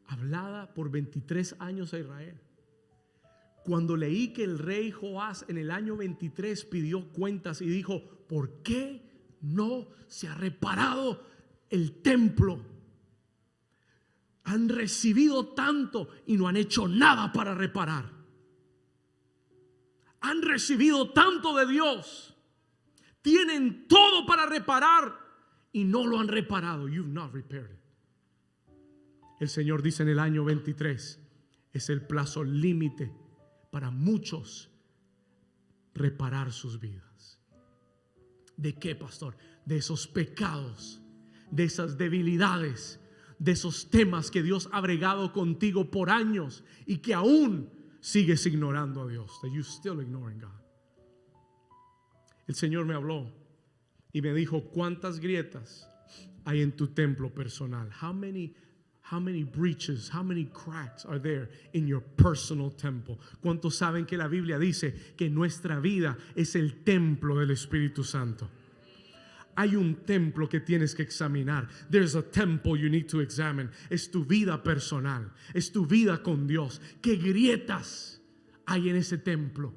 hablada por 23 años a Israel, cuando leí que el rey Joás en el año 23 pidió cuentas y dijo: ¿por qué no se ha reparado el templo? Han recibido tanto y no han hecho nada para reparar. Han recibido tanto de Dios, tienen todo para reparar y no lo han reparado. You've not repaired it. El Señor dice en el año 23 es el plazo límite para muchos reparar sus vidas. ¿De qué, pastor? De esos pecados, de esas debilidades, de esos temas que Dios ha bregado contigo por años y que aún sigues ignorando a Dios. That you still ignoring God. El Señor me habló y me dijo: ¿cuántas grietas hay en tu templo personal? How many breaches, how many cracks are there in your personal temple? ¿Cuántos saben que la Biblia dice que nuestra vida es el templo del Espíritu Santo? Hay un templo que tienes que examinar. There's a temple you need to examine. Es tu vida personal, es tu vida con Dios. ¿Qué grietas hay en ese templo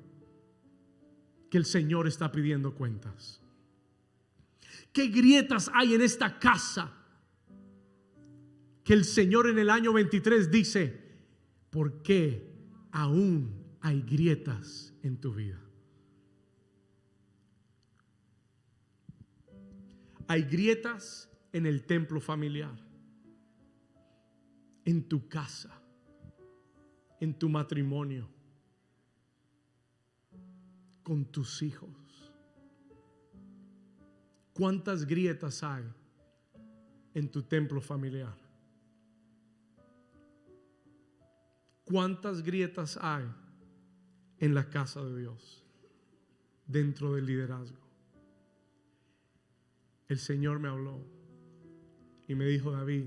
que el Señor está pidiendo cuentas? ¿Qué grietas hay en esta casa que el Señor en el año 23 dice: ¿por qué aún hay grietas en tu vida? Hay grietas en el templo familiar, en tu casa, en tu matrimonio, con tus hijos. ¿Cuántas grietas hay en tu templo familiar? ¿Cuántas grietas hay en la casa de Dios, dentro del liderazgo? El Señor me habló y me dijo: David,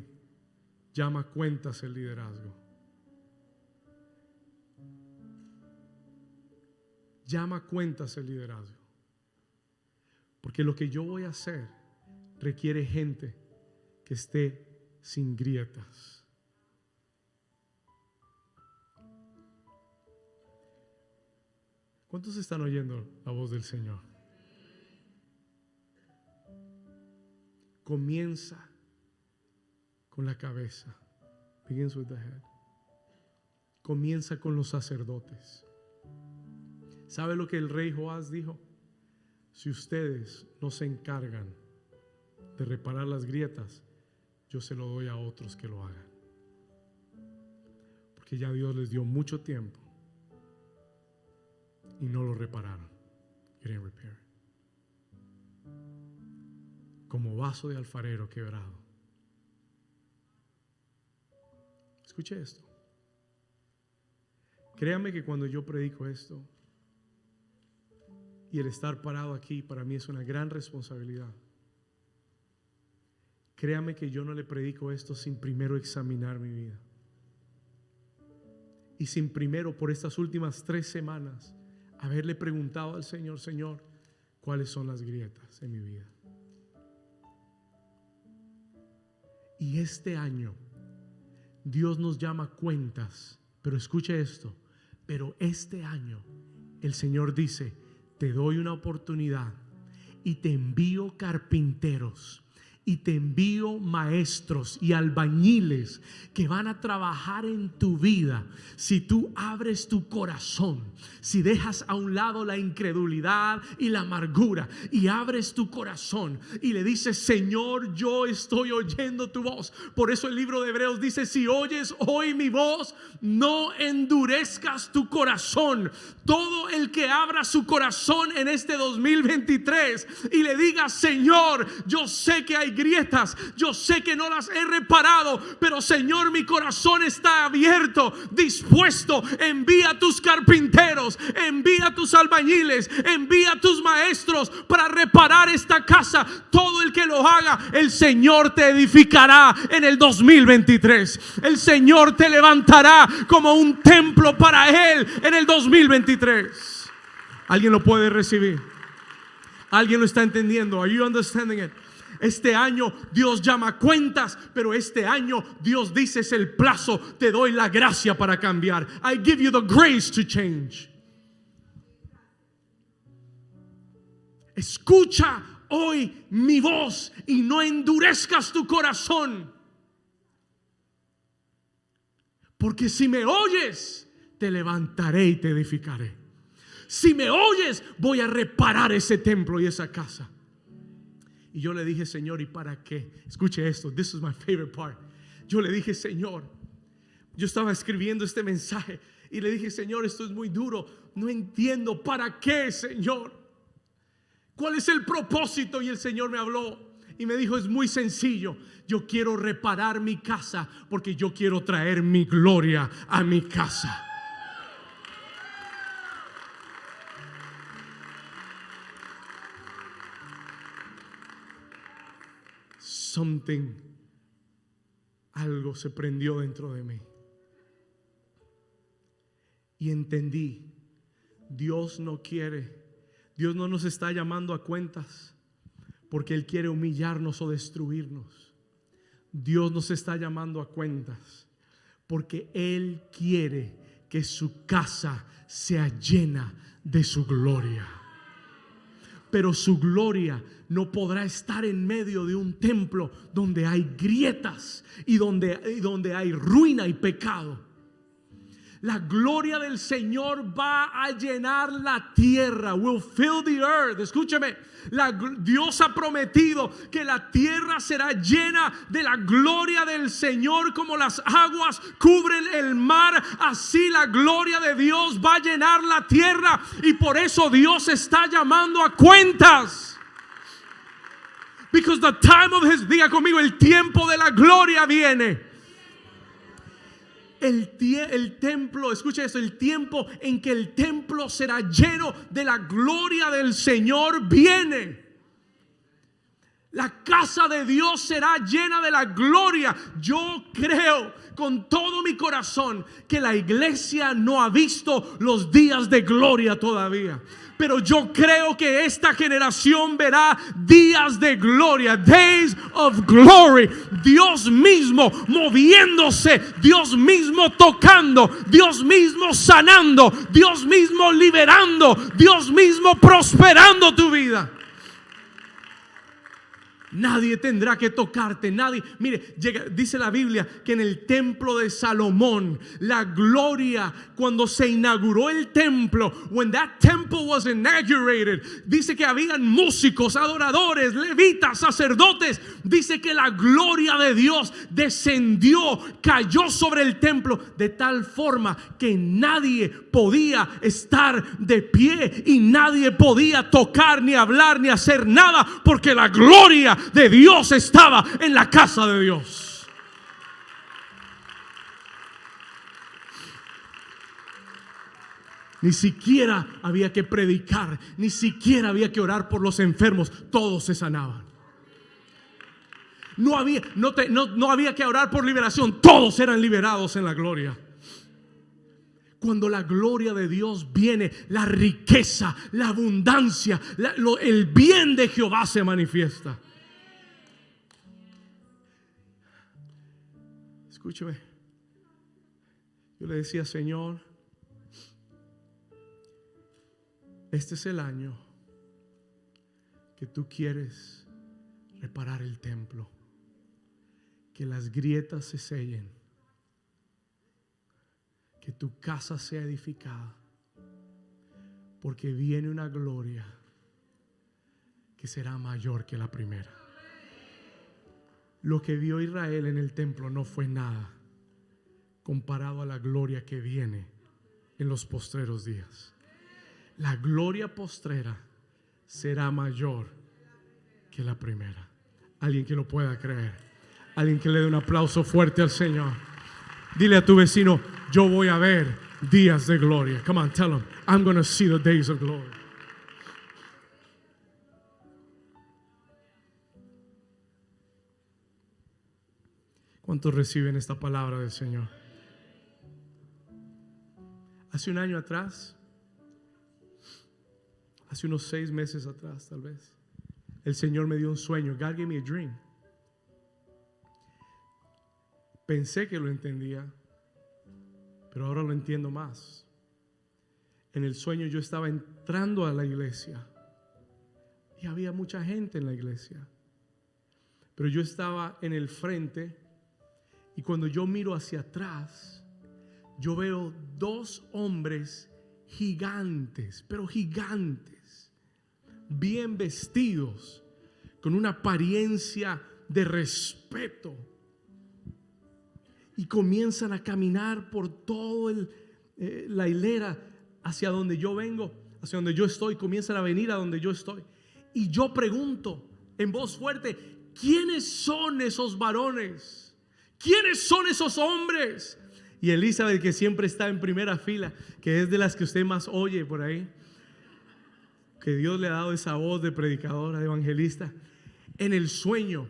llama a cuentas el liderazgo. Llama a cuentas el liderazgo. Porque lo que yo voy a hacer requiere gente que esté sin grietas. ¿Cuántos están oyendo la voz del Señor? Comienza con la cabeza. Begins with the head. Comienza con los sacerdotes. ¿Sabe lo que el rey Joás dijo? Si ustedes no se encargan de reparar las grietas, yo se lo doy a otros que lo hagan. Porque ya Dios les dio mucho tiempo y no lo repararon. You didn't repair it. Como vaso de alfarero quebrado. Escuche esto. Créame que cuando yo predico esto, y el estar parado aquí para mí es una gran responsabilidad. Créame que yo no le predico esto sin primero examinar mi vida. Y sin primero, por estas últimas 3 semanas, haberle preguntado al Señor: Señor, ¿cuáles son las grietas en mi vida? Y este año Dios nos llama a cuentas, pero escuche esto, pero este año el Señor dice: te doy una oportunidad y te envío carpinteros y te envío maestros y albañiles que van a trabajar en tu vida. Si tú abres tu corazón, si dejas a un lado la incredulidad y la amargura y abres tu corazón y le dices: Señor, yo estoy oyendo tu voz. Por eso el libro de Hebreos dice: si oyes hoy mi voz, no endurezcas tu corazón. Todo el que abra su corazón en este 2023 y le diga: Señor, yo sé que hay grietas, yo sé que no las he reparado, pero Señor, mi corazón está abierto, dispuesto. Envía tus carpinteros, envía tus albañiles, envía tus maestros para reparar esta casa. Todo el que lo haga, el Señor te edificará en el 2023. El Señor te levantará como un templo para Él en el 2023. ¿Alguien lo puede recibir? ¿Alguien lo está entendiendo? Are you understanding it? Este año Dios llama cuentas, pero este año Dios dice es el plazo. Te doy la gracia para cambiar. I give you the grace to change. Escucha hoy mi voz y no endurezcas tu corazón. Porque si me oyes, te levantaré y te edificaré. Si me oyes, voy a reparar ese templo y esa casa. Y yo le dije, Señor, ¿y para qué? Escuche esto, this is my favorite part. Yo le dije, Señor, yo estaba escribiendo este mensaje y le dije, Señor, esto es muy duro. No entiendo, ¿para qué, Señor? ¿Cuál es el propósito? Y el Señor me habló y me dijo, es muy sencillo. Yo quiero reparar mi casa porque yo quiero traer mi gloria a mi casa. Algo se prendió dentro de mí. Y entendí, Dios no nos está llamando a cuentas porque Él quiere humillarnos o destruirnos. Dios nos está llamando a cuentas porque Él quiere que su casa sea llena de su gloria. Pero su gloria no podrá estar en medio de un templo donde hay grietas y donde hay ruina y pecado. La gloria del Señor va a llenar la tierra. Will fill the earth. Escúcheme. Dios ha prometido que la tierra será llena de la gloria del Señor, como las aguas cubren el mar. Así la gloria de Dios va a llenar la tierra. Y por eso Dios está llamando a cuentas. Because the time of His, diga conmigo, el tiempo de la gloria viene. El templo, escucha esto, el tiempo en que el templo será lleno de la gloria del Señor viene. La casa de Dios será llena de la gloria. Yo creo con todo mi corazón que la iglesia no ha visto los días de gloria todavía. Pero yo creo que esta generación verá días de gloria, days of glory. Dios mismo moviéndose, Dios mismo tocando, Dios mismo sanando, Dios mismo liberando, Dios mismo prosperando tu vida. Nadie tendrá que tocarte, nadie. Mire, dice la Biblia que en el templo de Salomón, la gloria, cuando se inauguró el templo, when that temple was inaugurated, dice que habían músicos, adoradores, levitas, sacerdotes. Dice que la gloria de Dios descendió, cayó sobre el templo de tal forma que nadie podía estar de pie y nadie podía tocar, ni hablar, ni hacer nada, porque la gloria de Dios estaba en la casa de Dios. Ni siquiera había que predicar, ni siquiera había que orar por los enfermos, todos se sanaban. No había que orar por liberación, todos eran liberados en la gloria. Cuando la gloria de Dios viene, la riqueza, la abundancia, el bien de Jehová se manifiesta. Escúcheme. Yo le decía, Señor, este es el año que tú quieres reparar el templo, que las grietas se sellen, que tu casa sea edificada, porque viene una gloria que será mayor que la primera. Lo que vio Israel en el templo no fue nada comparado a la gloria que viene en los postreros días. La gloria postrera será mayor que la primera. Alguien que lo pueda creer. Alguien que le dé un aplauso fuerte al Señor. Dile a tu vecino, yo voy a ver días de gloria. Come on, tell him, I'm going to see the days of glory. ¿Cuántos reciben esta palabra del Señor? Hace un año atrás, hace unos 6 meses atrás tal vez, el Señor me dio un sueño. God gave me a dream. Pensé que lo entendía, pero ahora lo entiendo más. En el sueño yo estaba entrando a la iglesia y había mucha gente en la iglesia, pero yo estaba en el frente y cuando yo miro hacia atrás, yo veo dos hombres gigantes, pero gigantes, bien vestidos, con una apariencia de respeto, y comienzan a caminar por todo la hilera hacia donde yo vengo, hacia donde yo estoy. Comienzan a venir a donde yo estoy, y yo pregunto en voz fuerte: ¿quiénes son esos varones? ¿Quiénes son esos hombres? Y Elizabeth, que siempre está en primera fila, que es de las que usted más oye por ahí, que Dios le ha dado esa voz de predicadora, de evangelista, en el sueño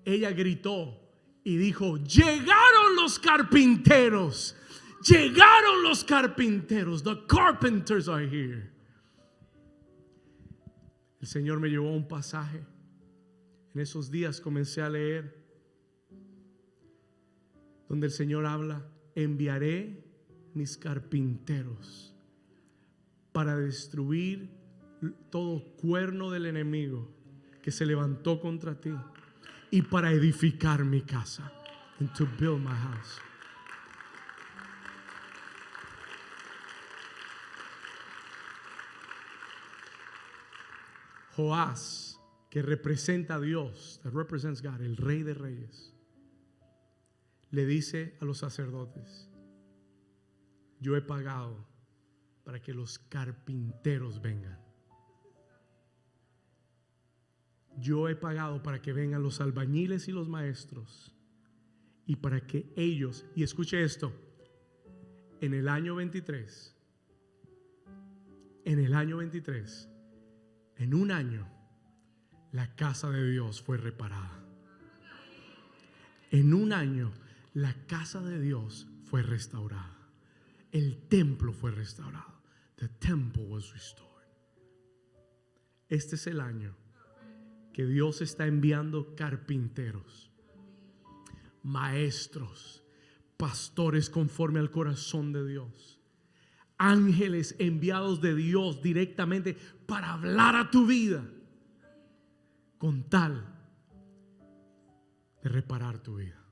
ella gritó y dijo: llegaron los carpinteros, llegaron los carpinteros, the carpenters are here. El Señor me llevó a un pasaje. En esos días comencé a leer donde el Señor habla: enviaré mis carpinteros para destruir todo cuerno del enemigo que se levantó contra ti, y para edificar mi casa, and to build my house. Joás, que representa a Dios, that represents God, el Rey de Reyes, le dice a los sacerdotes: yo he pagado para que los carpinteros vengan. Yo he pagado para que vengan los albañiles y los maestros, y para que ellos, y escuche esto, en el año 23, en un año, la casa de Dios fue reparada. En un año, la casa de Dios fue restaurada. El templo fue restaurado. The temple was restored. Este es el año que Dios está enviando carpinteros, maestros, pastores conforme al corazón de Dios, ángeles enviados de Dios directamente para hablar a tu vida con tal de reparar tu vida.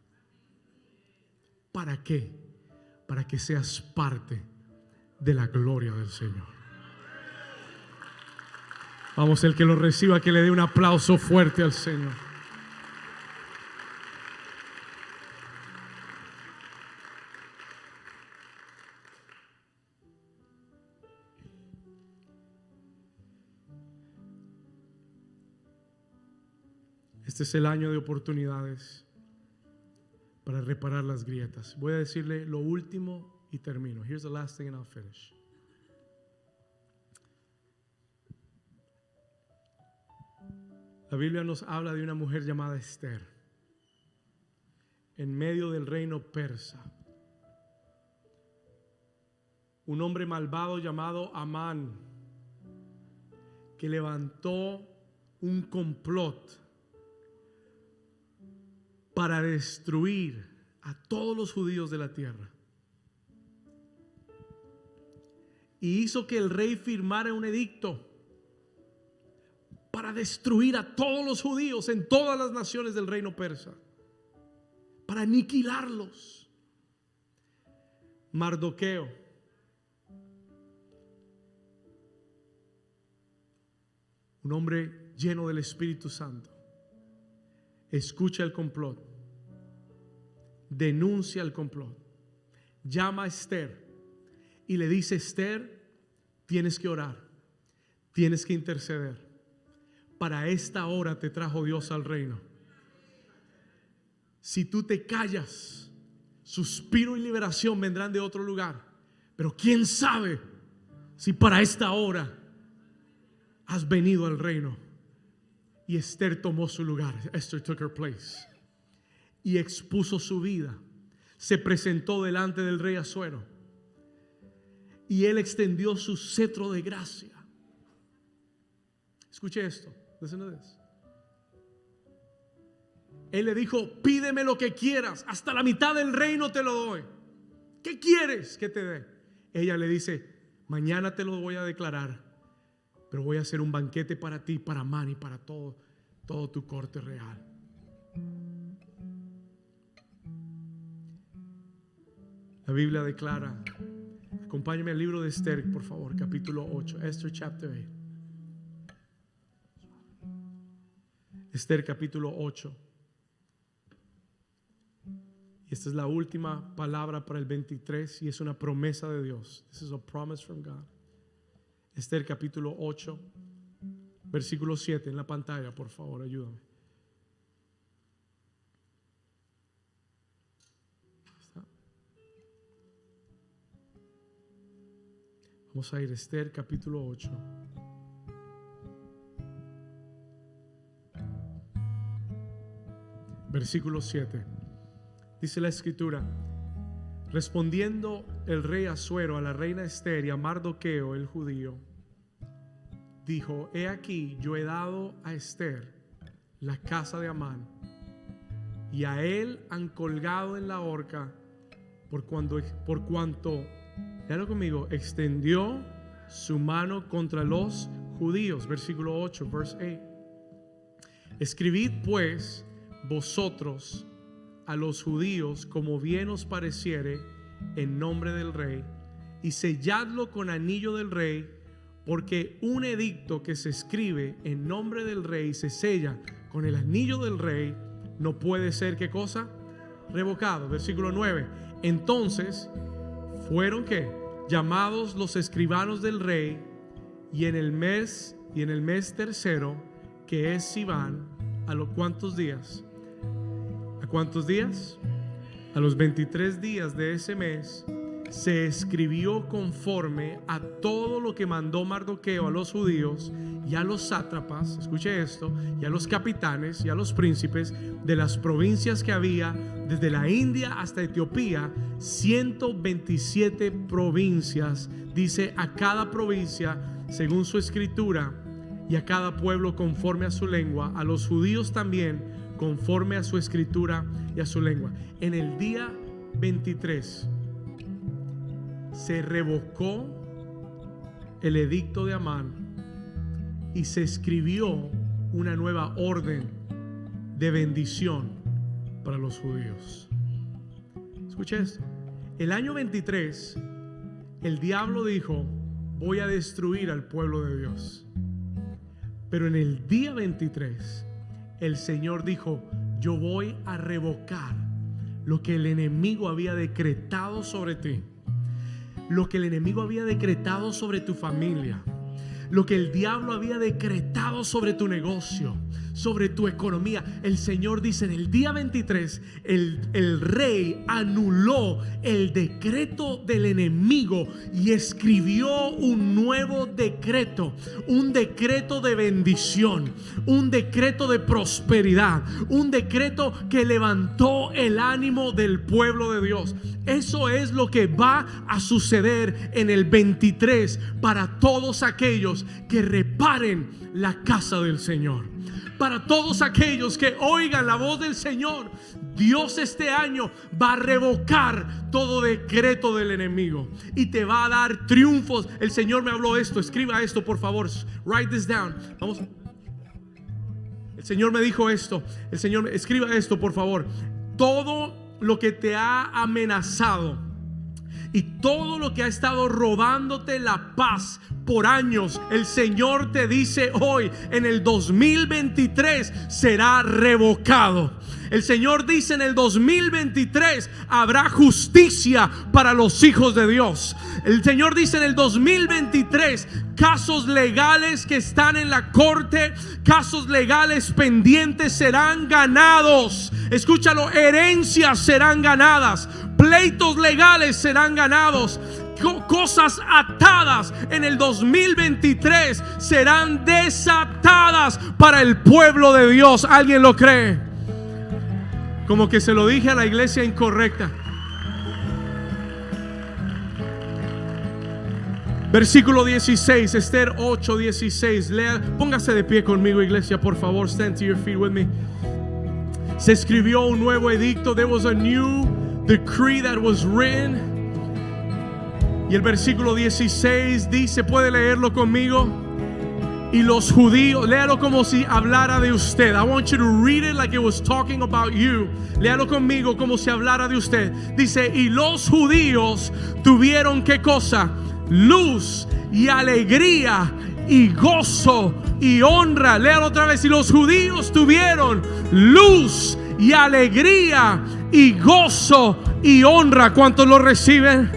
¿Para qué? Para que seas parte de la gloria del Señor. Vamos, el que lo reciba, que le dé un aplauso fuerte al Señor. Este es el año de oportunidades para reparar las grietas. Voy a decirle lo último y termino. Here's the last thing and I'll finish. La Biblia nos habla de una mujer llamada Esther en medio del reino persa. Un hombre malvado llamado Amán, que levantó un complot para destruir a todos los judíos de la tierra. Y hizo que el rey firmara un edicto para destruir a todos los judíos en todas las naciones del reino persa, para aniquilarlos. Mardoqueo, un hombre lleno del Espíritu Santo, escucha el complot, denuncia el complot, llama a Esther y le dice: Esther, tienes que orar, tienes que interceder. Para esta hora te trajo Dios al reino. Si tú te callas, suspiro y liberación vendrán de otro lugar. Pero quién sabe si para esta hora has venido al reino. Y Esther tomó su lugar. Esther took her place. Y expuso su vida. Se presentó delante del rey Asuero. Y él extendió su cetro de gracia. Escuche esto. Listen to this. Él le dijo: pídeme lo que quieras, hasta la mitad del reino te lo doy. ¿Qué quieres que te dé? Ella le dice: mañana te lo voy a declarar, pero voy a hacer un banquete para ti, para Amán y para todo tu corte real. La Biblia declara, acompáñame al libro de Esther, por favor, capítulo 8, Esther chapter 8. Esther capítulo 8. Y esta es la última palabra para el 23 y es una promesa de Dios. This is a promise from God. Esther capítulo 8, versículo 7 en la pantalla, por favor, ayúdame. Vamos a ir a Esther capítulo 8. Versículo 7. Dice la escritura: respondiendo el rey Asuero a la reina Esther y a Mardoqueo el judío, dijo: he aquí, yo he dado a Esther la casa de Amán, y a él han colgado en la horca por cuanto, léalo conmigo, extendió su mano contra los judíos. Versículo 8, verse 8. Escribid pues vosotros a los judíos como bien os pareciere en nombre del rey, y selladlo con anillo del rey, porque un edicto que se escribe en nombre del rey, se sella con el anillo del rey, no puede ser, ¿qué cosa? Revocado. Versículo 9. Entonces fueron ¿qué? Llamados los escribanos del rey, y en el mes tercero, que es Sivan, ¿a los cuántos días? ¿A cuántos días? A los 23 días de ese mes se escribió conforme a todo lo que mandó Mardoqueo a los judíos y a los sátrapas, escuche esto, y a los capitanes y a los príncipes de las provincias que había desde la India hasta Etiopía, 127 provincias, dice, a cada provincia según su escritura, y a cada pueblo conforme a su lengua, a los judíos también conforme a su escritura y a su lengua. En el día 23 se revocó el edicto de Amán y se escribió una nueva orden de bendición para los judíos. Escuche esto. El año 23 el diablo dijo: voy a destruir al pueblo de Dios. Pero en el día 23 el Señor dijo: yo voy a revocar lo que el enemigo había decretado sobre ti, lo que el enemigo había decretado sobre tu familia, lo que el diablo había decretado sobre tu negocio, sobre tu economía. El Señor dice: en el día 23 el rey anuló el decreto del enemigo y escribió un nuevo decreto, un decreto de bendición, un decreto de prosperidad, un decreto que levantó el ánimo del pueblo de Dios. Eso es lo que va a suceder en el 23 para todos aquellos que reparen la casa del Señor. Para todos aquellos que oigan la voz del Señor, Dios este año va a revocar todo decreto del enemigo y te va a dar triunfos. El Señor me habló esto, escriba esto por favor, write this down. Vamos. El Señor me dijo esto, el Señor, escriba esto por favor. Todo lo que te ha amenazado y todo lo que ha estado robándote la paz por años, el Señor te dice hoy, en el 2023 será revocado. El Señor dice: en el 2023 habrá justicia para los hijos de Dios. El Señor dice: en el 2023 casos legales que están en la corte, casos legales pendientes serán ganados. Escúchalo, herencias serán ganadas, pleitos legales serán ganados, cosas atadas en el 2023 serán desatadas para el pueblo de Dios. ¿Alguien lo cree? Como que se lo dije a la iglesia incorrecta. Versículo 16, Esther 8:16. Lea, póngase de pie conmigo, iglesia, por favor. Stand to your feet with me. Se escribió un nuevo edicto. There was a new decree that was written. Y el versículo 16 dice, puede leerlo conmigo. Y los judíos, léalo como si hablara de usted. I want you to read it like it was talking about you. Léalo conmigo como si hablara de usted. Dice, y los judíos tuvieron ¿qué cosa? Luz y alegría y gozo y honra. Léalo otra vez. Y los judíos tuvieron luz y alegría y gozo y honra. ¿Cuántos lo reciben?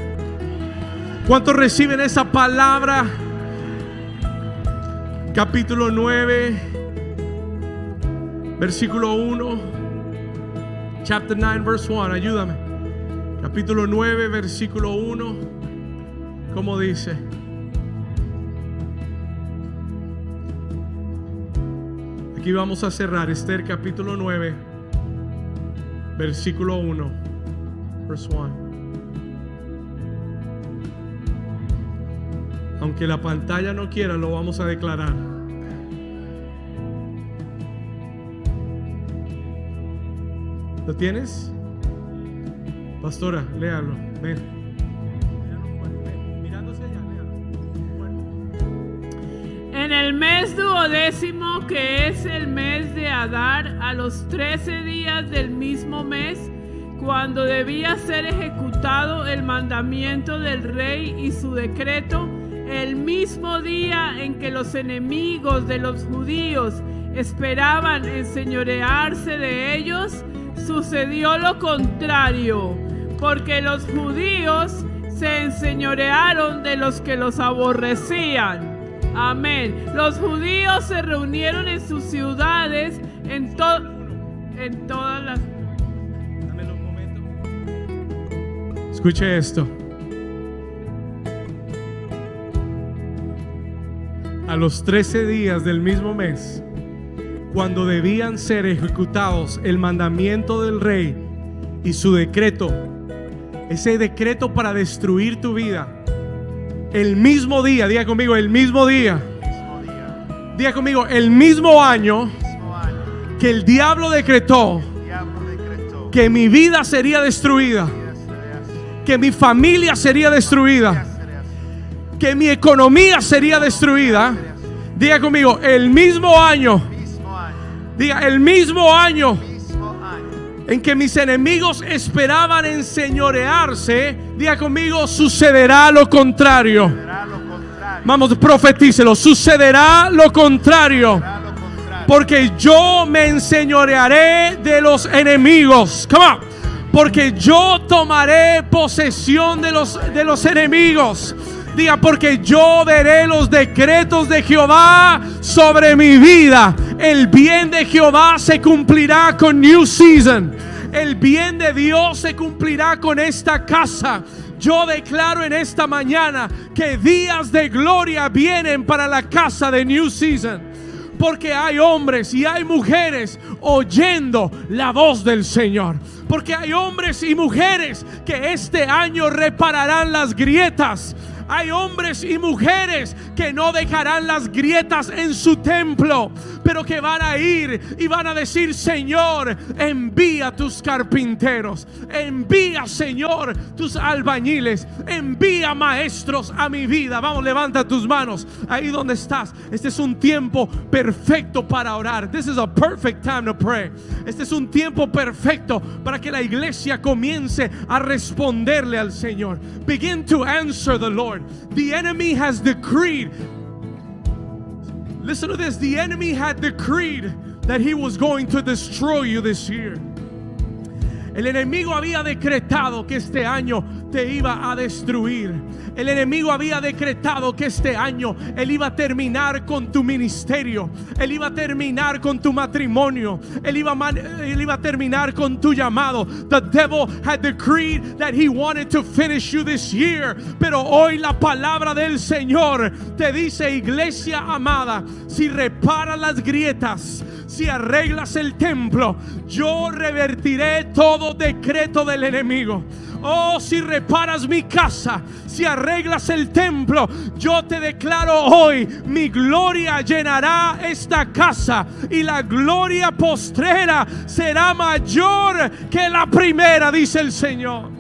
¿Cuántos reciben esa palabra? Capítulo 9, versículo 1. Chapter 9, verse 1. Ayúdame. Capítulo 9, versículo 1. ¿Cómo dice? Aquí vamos a cerrar. Esther capítulo 9, versículo 1. Verse 1. Aunque la pantalla no quiera, lo vamos a declarar. ¿Lo tienes? Pastora, léalo. Ven. Mirándose allá, léalo. En el mes 12º, que es el mes de Adar, a los 13 días del mismo mes, cuando debía ser ejecutado el mandamiento del rey y su decreto, el mismo día en que los enemigos de los judíos esperaban enseñorearse de ellos, sucedió lo contrario, porque los judíos se enseñorearon de los que los aborrecían. Amén. Los judíos se reunieron en sus ciudades, en todas las... Dame un momento. Escuche esto. A los 13 días del mismo mes, cuando debían ser ejecutados el mandamiento del rey y su decreto, ese decreto para destruir tu vida, el mismo día, diga conmigo, el mismo día, diga conmigo, el mismo año que el diablo decretó que mi vida sería destruida, que mi familia sería destruida, que mi economía sería destruida. Diga conmigo, el mismo año. Diga, el mismo año en que mis enemigos esperaban enseñorearse. Diga conmigo, sucederá lo contrario. Vamos, profetícelo. Sucederá lo contrario. Porque yo me enseñorearé de los enemigos. Come on. Porque yo tomaré posesión de los enemigos. Diga, porque yo veré los decretos de Jehová sobre mi vida. El bien de Jehová se cumplirá con New Season. El bien de Dios se cumplirá con esta casa. Yo declaro en esta mañana que días de gloria vienen para la casa de New Season. Porque hay hombres y hay mujeres oyendo la voz del Señor. Porque hay hombres y mujeres que este año repararán las grietas. Hay hombres y mujeres que no dejarán las grietas en su templo, pero que van a ir y van a decir: Señor, envía tus carpinteros, envía, Señor, tus albañiles, envía maestros a mi vida. Vamos, levanta tus manos ahí donde estás. Este es un tiempo perfecto para orar. This is a perfect time to pray. Este es un tiempo perfecto para que la iglesia comience a responderle al Señor. Begin to answer the Lord. The enemy has decreed. Listen to this. The enemy had decreed that he was going to destroy you this year. El enemigo había decretado que este año te iba a destruir. El enemigo había decretado que este año él iba a terminar con tu ministerio. Él iba a terminar con tu matrimonio. Él iba a terminar con tu llamado. The devil had decreed that he wanted to finish you this year. Pero hoy la palabra del Señor te dice, iglesia amada, si reparas las grietas, si arreglas el templo, yo revertiré todo decreto del enemigo. Oh, si reparas mi casa, si arreglas el templo, yo te declaro hoy, mi gloria llenará esta casa y la gloria postrera será mayor que la primera, dice el Señor.